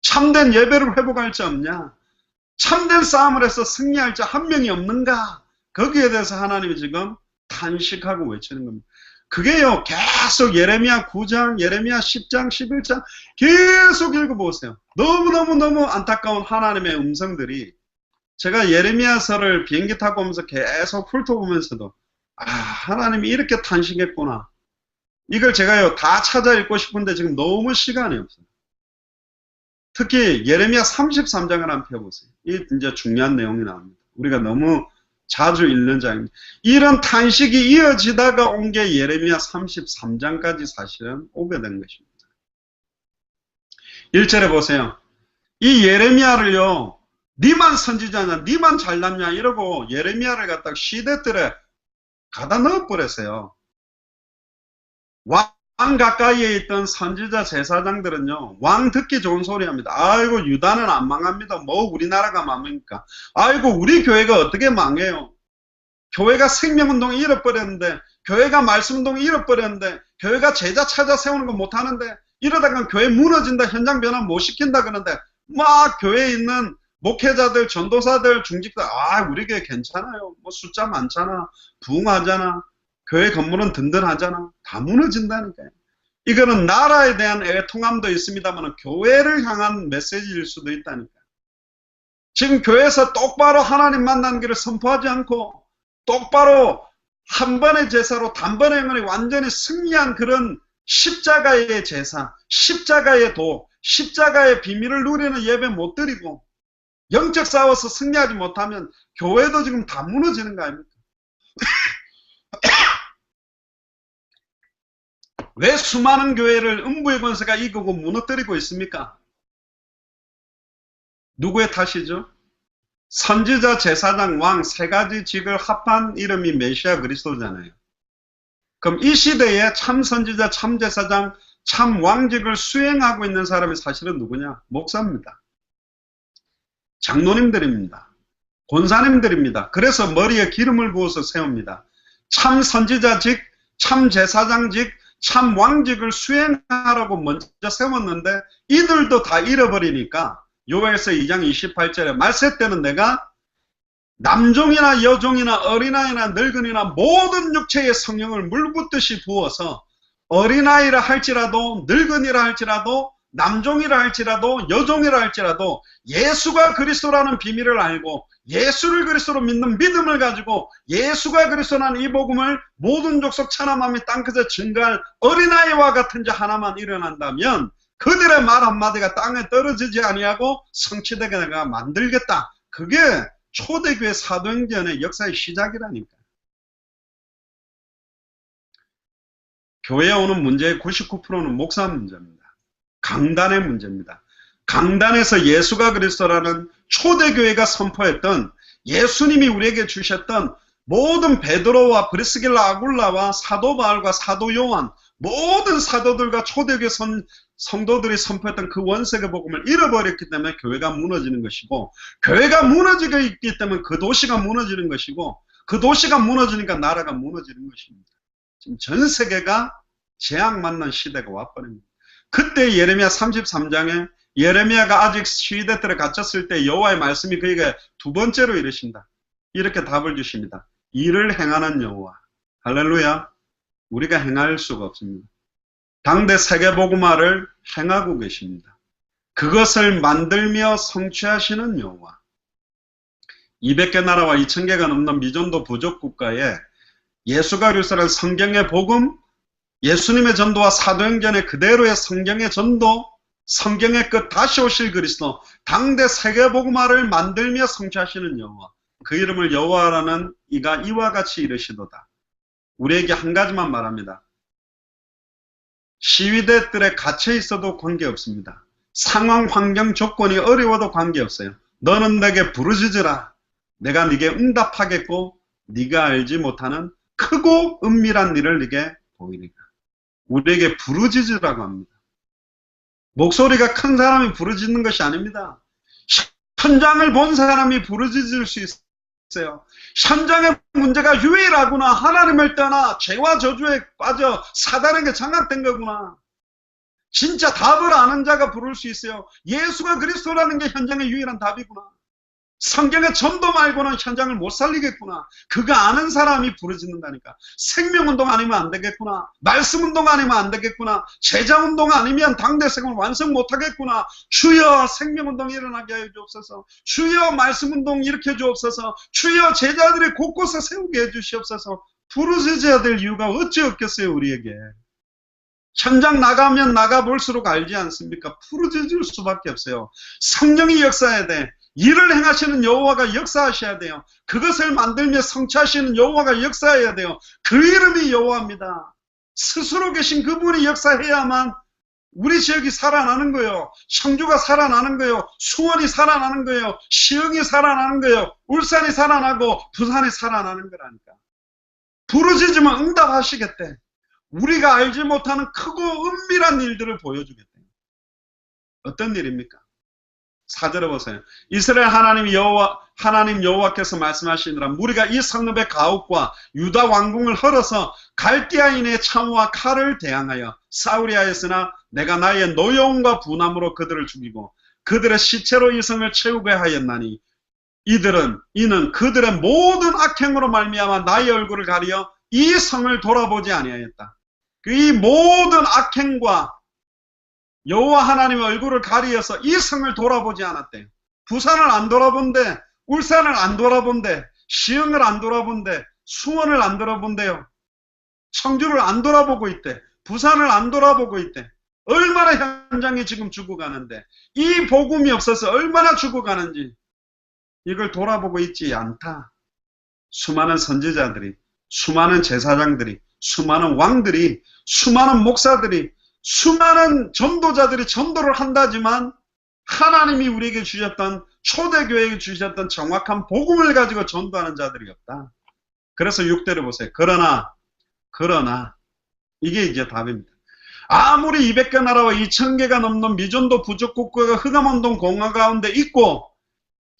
참된 예배를 회복할 지 없냐? 참된 싸움을 해서 승리할 자 한 명이 없는가? 거기에 대해서 하나님이 지금 탄식하고 외치는 겁니다. 그게요, 계속 예레미야 9장, 예레미야 10장, 11장 계속 읽어보세요. 너무너무 안타까운 하나님의 음성들이 제가 예레미야서를 비행기 타고 오면서 계속 훑어보면서도 하나님이 이렇게 탄식했구나. 이걸 제가요 다 찾아 읽고 싶은데 지금 너무 시간이 없어요. 특히 예레미야 33장을 한번 펴보세요. 이 이제 중요한 내용이 나옵니다. 우리가 너무 자주 읽는 장입니다. 이런 탄식이 이어지다가 온 게 예레미야 33장까지 사실은 오게 된 것입니다. 1절에 보세요. 이 예레미야를요, 니만 선지자냐, 니만 잘났냐 이러고 예레미야를 갖다가 시대들에 가다 넣어버렸어요. 왕 가까이에 있던 선지자 제사장들은요, 왕 듣기 좋은 소리 합니다. 아이고 유다는 안 망합니다. 뭐 우리나라가 망합니까? 아이고 우리 교회가 어떻게 망해요? 교회가 생명운동을 잃어버렸는데, 교회가 말씀운동을 잃어버렸는데, 교회가 제자 찾아 세우는 거 못하는데, 이러다가 교회 무너진다, 현장 변화 못 시킨다 그러는데 막 교회에 있는 목회자들, 전도사들, 중직들 우리 교회 괜찮아요. 뭐 숫자 많잖아, 부흥하잖아. 교회 건물은 든든하잖아. 다 무너진다니까요. 이거는 나라에 대한 애통함도 있습니다만 교회를 향한 메시지일 수도 있다니까요. 지금 교회에서 똑바로 하나님 만나는 길을 선포하지 않고 똑바로 한 번의 제사로 단번에 영원히 완전히 승리한 그런 십자가의 제사, 십자가의 도, 십자가의 비밀을 누리는 예배 못 드리고 영적 싸워서 승리하지 못하면 교회도 지금 다 무너지는 거 아닙니까? 왜 수많은 교회를 음부의 권세가 이기고 무너뜨리고 있습니까? 누구의 탓이죠? 선지자, 제사장, 왕 세 가지 직을 합한 이름이 메시아 그리스도잖아요. 그럼 이 시대에 참 선지자, 참 제사장, 참 왕직을 수행하고 있는 사람이 사실은 누구냐? 목사입니다. 장로님들입니다. 권사님들입니다. 그래서 머리에 기름을 부어서 세웁니다. 참 선지자직, 참 제사장직, 참 왕직을 수행하라고 먼저 세웠는데 이들도 다 잃어버리니까 요엘서 2장 28절에 말세 때는 내가 남종이나 여종이나 어린아이나 늙은이나 모든 육체의 성령을 물붓듯이 부어서 어린아이라 할지라도 늙은이라 할지라도 남종이라 할지라도 여종이라 할지라도 예수가 그리스도라는 비밀을 알고 예수를 그리스도로 믿는 믿음을 가지고 예수가 그리스도라는 이 복음을 모든 족속 천하만민 땅끝에 증거할 어린아이와 같은 자 하나만 일어난다면 그들의 말 한마디가 땅에 떨어지지 아니하고 성취되게 내가 만들겠다. 그게 초대교회 사도행전의 역사의 시작이라니까. 교회에 오는 문제의 99%는 목사 문제입니다. 강단의 문제입니다. 강단에서 예수가 그리스도라는 초대교회가 선포했던 예수님이 우리에게 주셨던 모든 베드로와 브리스길라 아굴라와 사도 바울과 사도 요한 모든 사도들과 초대교회 성도들이 선포했던 그 원색의 복음을 잃어버렸기 때문에 교회가 무너지는 것이고 교회가 무너지고 있기 때문에 그 도시가 무너지는 것이고 그 도시가 무너지니까 나라가 무너지는 것입니다. 지금 전 세계가 재앙 맞는 시대가 와버립니다. 그때 예레미야 33장에 예레미야가 아직 시위대들에 갇혔을 때 여호와의 말씀이 그에게 두 번째로 이르신다. 이렇게 답을 주십니다. 일을 행하는 여호와. 할렐루야. 우리가 행할 수가 없습니다. 당대 세계복음화를 행하고 계십니다. 그것을 만들며 성취하시는 여호와. 200개 나라와 2000개가 넘는 미전도 부족 국가에 예수가 그리스도라는 성경의 복음, 예수님의 전도와 사도행전의 그대로의 성경의 전도, 성경의 끝 다시 오실 그리스도, 당대 세계복음화를 만들며 성취하시는 여호와. 그 이름을 여호와라는 이가 이와 같이 이르시도다. 우리에게 한 가지만 말합니다. 시위대들에 갇혀 있어도 관계없습니다. 상황, 환경, 조건이 어려워도 관계없어요. 너는 내게 부르짖으라. 내가 네게 응답하겠고 네가 알지 못하는 크고 은밀한 일을 네게 보이리라. 우리에게 부르짖으라고 합니다. 목소리가 큰 사람이 부르짖는 것이 아닙니다. 현장을 본 사람이 부르짖을 수 있어요. 현장의 문제가 유일하구나. 하나님을 떠나 죄와 저주에 빠져 사단에게 장악된 거구나. 진짜 답을 아는 자가 부를 수 있어요. 예수가 그리스도라는 게 현장의 유일한 답이구나. 성경의 전도 말고는 현장을 못 살리겠구나. 그거 아는 사람이 부르짖는다니까. 생명운동 아니면 안 되겠구나. 말씀운동 아니면 안 되겠구나. 제자운동 아니면 당대생을 완성 못하겠구나. 주여 생명운동 일어나게 하여 주옵소서. 주여 말씀운동 일으켜 주옵소서. 주여 제자들이 곳곳에 세우게 해 주시옵소서. 부르짖어야 될 이유가 어찌 없겠어요 우리에게. 현장 나가면 나가볼수록 알지 않습니까? 부르짖을 수밖에 없어요. 성령이 역사해야 돼. 일을 행하시는 여호와가 역사하셔야 돼요. 그것을 만들며 성취하시는 여호와가 역사해야 돼요. 그 이름이 여호와입니다. 스스로 계신 그분이 역사해야만 우리 지역이 살아나는 거예요. 청주가 살아나는 거예요. 수원이 살아나는 거예요. 시흥이 살아나는 거예요. 울산이 살아나고 부산이 살아나는 거라니까. 부르짖으면 응답하시겠대. 우리가 알지 못하는 크고 은밀한 일들을 보여주겠대. 어떤 일입니까? 4절에 보세요. 이스라엘 하나님 여호와께서 말씀하시느라 무리가 이 성읍의 가옥과 유다 왕궁을 헐어서 갈대아인의 창과 칼을 대항하여 싸우리 하였으나 내가 나의 노여움과 분함으로 그들을 죽이고 그들의 시체로 이 성을 채우게 하였나니 이는 그들의 모든 악행으로 말미암아 나의 얼굴을 가리어 이 성을 돌아보지 아니하였다. 이 모든 악행과 여호와 하나님의 얼굴을 가리어서 이 성을 돌아보지 않았대요. 부산을 안 돌아본대, 울산을 안 돌아본대, 시흥을 안 돌아본대, 수원을 안 돌아본대요. 청주를 안 돌아보고 있대. 부산을 안 돌아보고 있대. 얼마나 현장이 지금 죽어가는데, 이 복음이 없어서 얼마나 죽어가는지 이걸 돌아보고 있지 않다. 수많은 선지자들이, 수많은 제사장들이, 수많은 왕들이, 수많은 목사들이, 수많은 전도자들이 전도를 한다지만 하나님이 우리에게 주셨던, 초대교회에게 주셨던 정확한 복음을 가지고 전도하는 자들이 없다. 그래서 6대를 보세요. 그러나 이게 이제 답입니다. 아무리 200개 나라와 2000개가 넘는 미전도 부족 국가가 흑암운동 공화 가운데 있고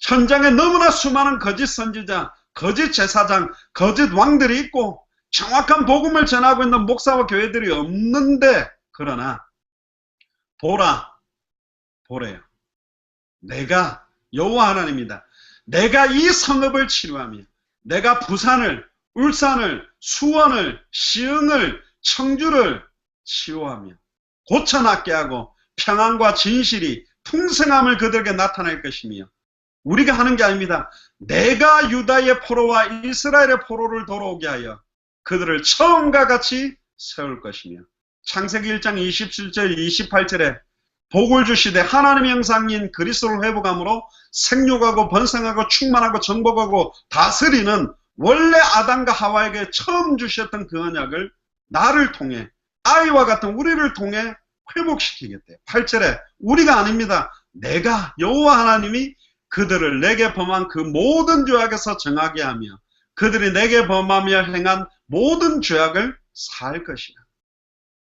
현장에 너무나 수많은 거짓 선지자, 거짓 제사장, 거짓 왕들이 있고 정확한 복음을 전하고 있는 목사와 교회들이 없는데, 그러나 보래요. 내가 여호와 하나님이다. 내가 이 성읍을 치료하며 내가 부산을, 울산을, 수원을, 시흥을, 청주를 치유하며 고쳐낫게 하고 평안과 진실이 풍성함을 그들에게 나타낼 것이며, 우리가 하는 게 아닙니다. 내가 유다의 포로와 이스라엘의 포로를 돌아오게 하여 그들을 처음과 같이 세울 것이며, 창세기 1장 27절 28절에 복을 주시되 하나님의 형상인 그리스도를 회복함으로 생육하고 번성하고 충만하고 정복하고 다스리는 원래 아담과 하와에게 처음 주셨던 그 언약을 나를 통해, 아이와 같은 우리를 통해 회복시키겠대요. 8절에 우리가 아닙니다. 내가 여호와 하나님이 그들을 내게 범한 그 모든 죄악에서 정하게 하며 그들이 내게 범하며 행한 모든 죄악을 사할 것이다.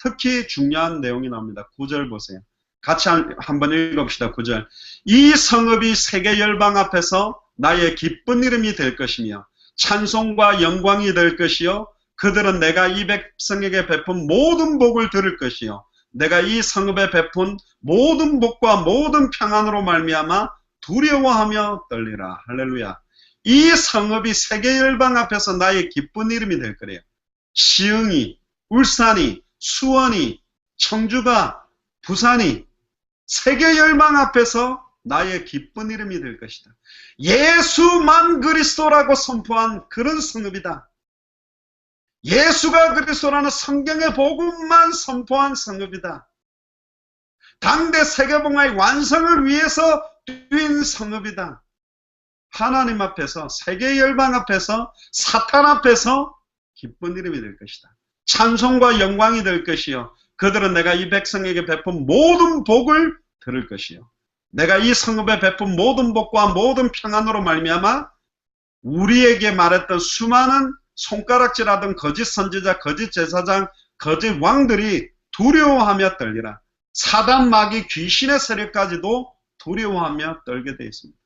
특히 중요한 내용이 나옵니다. 9절 보세요. 같이 한번 읽읍시다. 9절. 이 성읍이 세계 열방 앞에서 나의 기쁜 이름이 될 것이며 찬송과 영광이 될 것이요 그들은 내가 이 백성에게 베푼 모든 복을 들을 것이요 내가 이 성읍에 베푼 모든 복과 모든 평안으로 말미암아 두려워하며 떨리라. 할렐루야. 이 성읍이 세계 열방 앞에서 나의 기쁜 이름이 될 거래요. 시흥이, 울산이, 수원이, 청주가, 부산이 세계 열방 앞에서 나의 기쁜 이름이 될 것이다. 예수만 그리스도라고 선포한 그런 성읍이다. 예수가 그리스도라는 성경의 복음만 선포한 성읍이다. 당대 세계봉화의 완성을 위해서 뛴 성읍이다. 하나님 앞에서, 세계 열방 앞에서, 사탄 앞에서 기쁜 이름이 될 것이다. 찬송과 영광이 될 것이요 그들은 내가 이 백성에게 베푼 모든 복을 들을 것이요 내가 이 성읍에 베푼 모든 복과 모든 평안으로 말미암아 우리에게 말했던 수많은 손가락질하던 거짓 선지자, 거짓 제사장, 거짓 왕들이 두려워하며 떨리라. 사단 마귀 귀신의 세력까지도 두려워하며 떨게 되어 있습니다.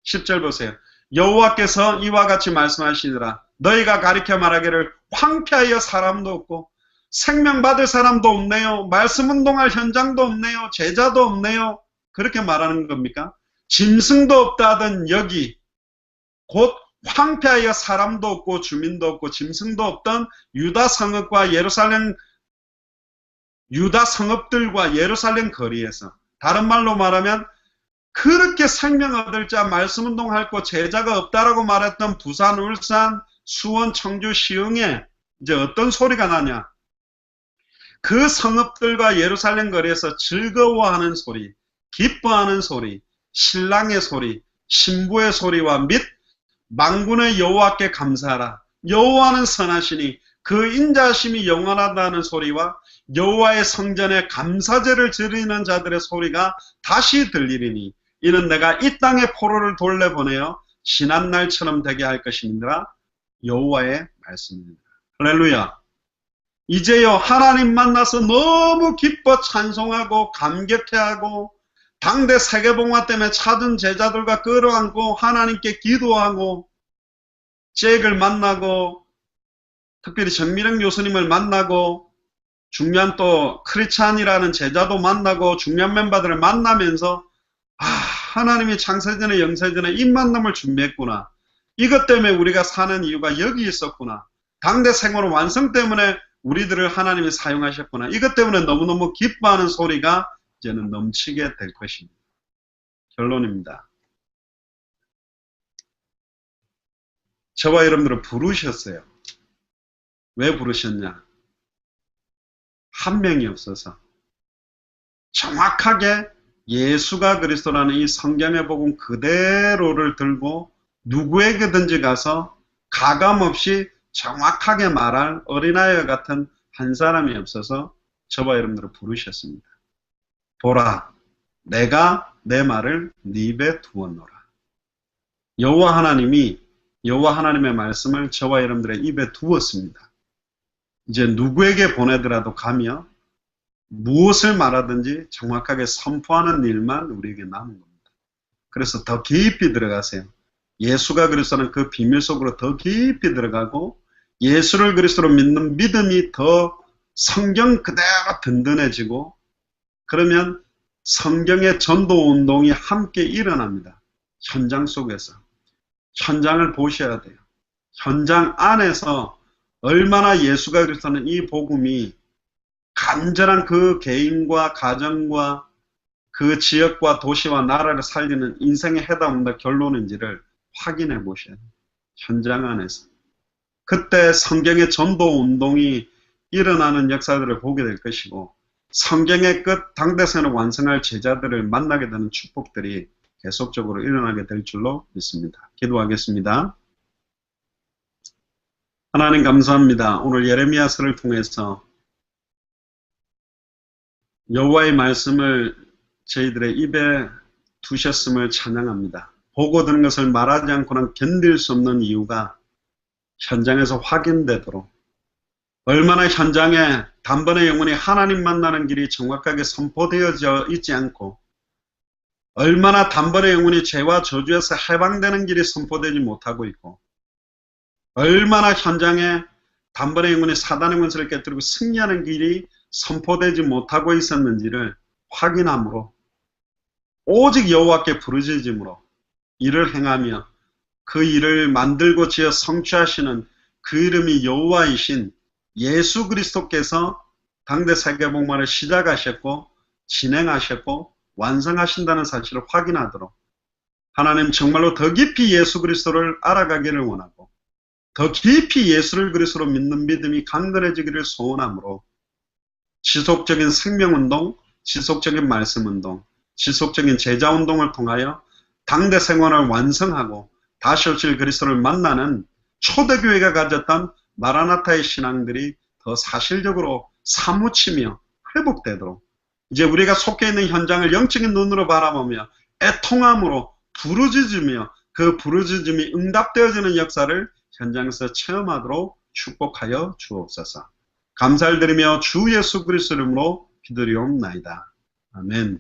10절 보세요. 여호와께서 이와 같이 말씀하시니라. 너희가 가리켜 말하기를 황폐하여 사람도 없고 생명 받을 사람도 없네요. 말씀 운동할 현장도 없네요. 제자도 없네요. 그렇게 말하는 겁니까? 짐승도 없다 하던 여기 곧 황폐하여 사람도 없고 주민도 없고 짐승도 없던 유다 성읍과 예루살렘, 유다 성읍들과 예루살렘 거리에서, 다른 말로 말하면 그렇게 생명 얻을 자, 말씀 운동할 곳, 제자가 없다라고 말했던 부산, 울산, 수원, 청주, 시흥에 이제 어떤 소리가 나냐? 그 성읍들과 예루살렘 거리에서 즐거워하는 소리, 기뻐하는 소리, 신랑의 소리, 신부의 소리와 및 만군의 여호와께 감사하라. 여호와는 선하시니 그 인자하심이 영원하다는 소리와 여호와의 성전에 감사제를 드리는 자들의 소리가 다시 들리리니 이는 내가 이 땅에 포로를 돌려보내어 지난날처럼 되게 할 것이니라. 여호와의 말씀입니다. 할렐루야. 이제요 하나님 만나서 너무 기뻐 찬송하고 감격해하고 당대 세계봉화 때문에 찾은 제자들과 끌어안고 하나님께 기도하고 잭을 만나고 특별히 정미령 교수님을 만나고 중요한 또 크리찬이라는 제자도 만나고 중요한 멤버들을 만나면서 하나님이 창세전에 영세전에 이 만남을 준비했구나. 이것 때문에 우리가 사는 이유가 여기 있었구나. 당대 생활 완성 때문에 우리들을 하나님이 사용하셨구나. 이것 때문에 너무너무 기뻐하는 소리가 이제는 넘치게 될 것입니다. 결론입니다. 저와 여러분들을 부르셨어요. 왜 부르셨냐? 한 명이 없어서 정확하게 예수가 그리스도라는 이 성경의 복음 그대로를 들고 누구에게든지 가서 가감없이 정확하게 말할 어린아이와 같은 한 사람이 없어서 저와 여러분들을 부르셨습니다. 보라, 내가 내 말을 네 입에 두었노라. 여호와 하나님의 말씀을 저와 여러분들의 입에 두었습니다. 이제 누구에게 보내더라도 가며 무엇을 말하든지 정확하게 선포하는 일만 우리에게 남은 겁니다. 그래서 더 깊이 들어가세요. 예수가 그리스도는 그 비밀 속으로 더 깊이 들어가고 예수를 그리스도로 믿는 믿음이 더 성경 그대로 든든해지고 그러면 성경의 전도 운동이 함께 일어납니다. 현장 속에서. 현장을 보셔야 돼요. 현장 안에서 얼마나 예수가 그리스도는 이 복음이 간절한 그 개인과 가정과 그 지역과 도시와 나라를 살리는 인생의 해답과 결론인지를 확인해 보셔야 돼요. 현장 안에서. 그때 성경의 전도 운동이 일어나는 역사들을 보게 될 것이고 성경의 끝 당대선을 완성할 제자들을 만나게 되는 축복들이 계속적으로 일어나게 될 줄로 믿습니다. 기도하겠습니다. 하나님 감사합니다. 오늘 예레미야서를 통해서 여호와의 말씀을 저희들의 입에 두셨음을 찬양합니다. 보고 들은 것을 말하지 않고는 견딜 수 없는 이유가 현장에서 확인되도록 얼마나 현장에 단번에 영혼이 하나님 만나는 길이 정확하게 선포되어져 있지 않고 얼마나 단번에 영혼이 죄와 저주에서 해방되는 길이 선포되지 못하고 있고 얼마나 현장에 단번에 영혼이 사단의 권세를 깨뜨리고 승리하는 길이 선포되지 못하고 있었는지를 확인함으로 오직 여호와께 부르짖음으로 일을 행하며 그 일을 만들고 지어 성취하시는 그 이름이 여호와이신 예수 그리스도께서 당대 세계복음을 시작하셨고 진행하셨고 완성하신다는 사실을 확인하도록 하나님 정말로 더 깊이 예수 그리스도를 알아가기를 원하고 더 깊이 예수를 그리스도로 믿는 믿음이 강건해지기를 소원하므로 지속적인 생명운동, 지속적인 말씀운동, 지속적인 제자운동을 통하여 당대 생활을 완성하고 다시 오실 그리스도를 만나는 초대교회가 가졌던 마라나타의 신앙들이 더 사실적으로 사무치며 회복되도록 이제 우리가 속해 있는 현장을 영적인 눈으로 바라보며 애통함으로 부르짖으며 그 부르짖음이 응답되어지는 역사를 현장에서 체험하도록 축복하여 주옵소서. 감사를 드리며 주 예수 그리스도 이름으로 기도리옵나이다. 아멘.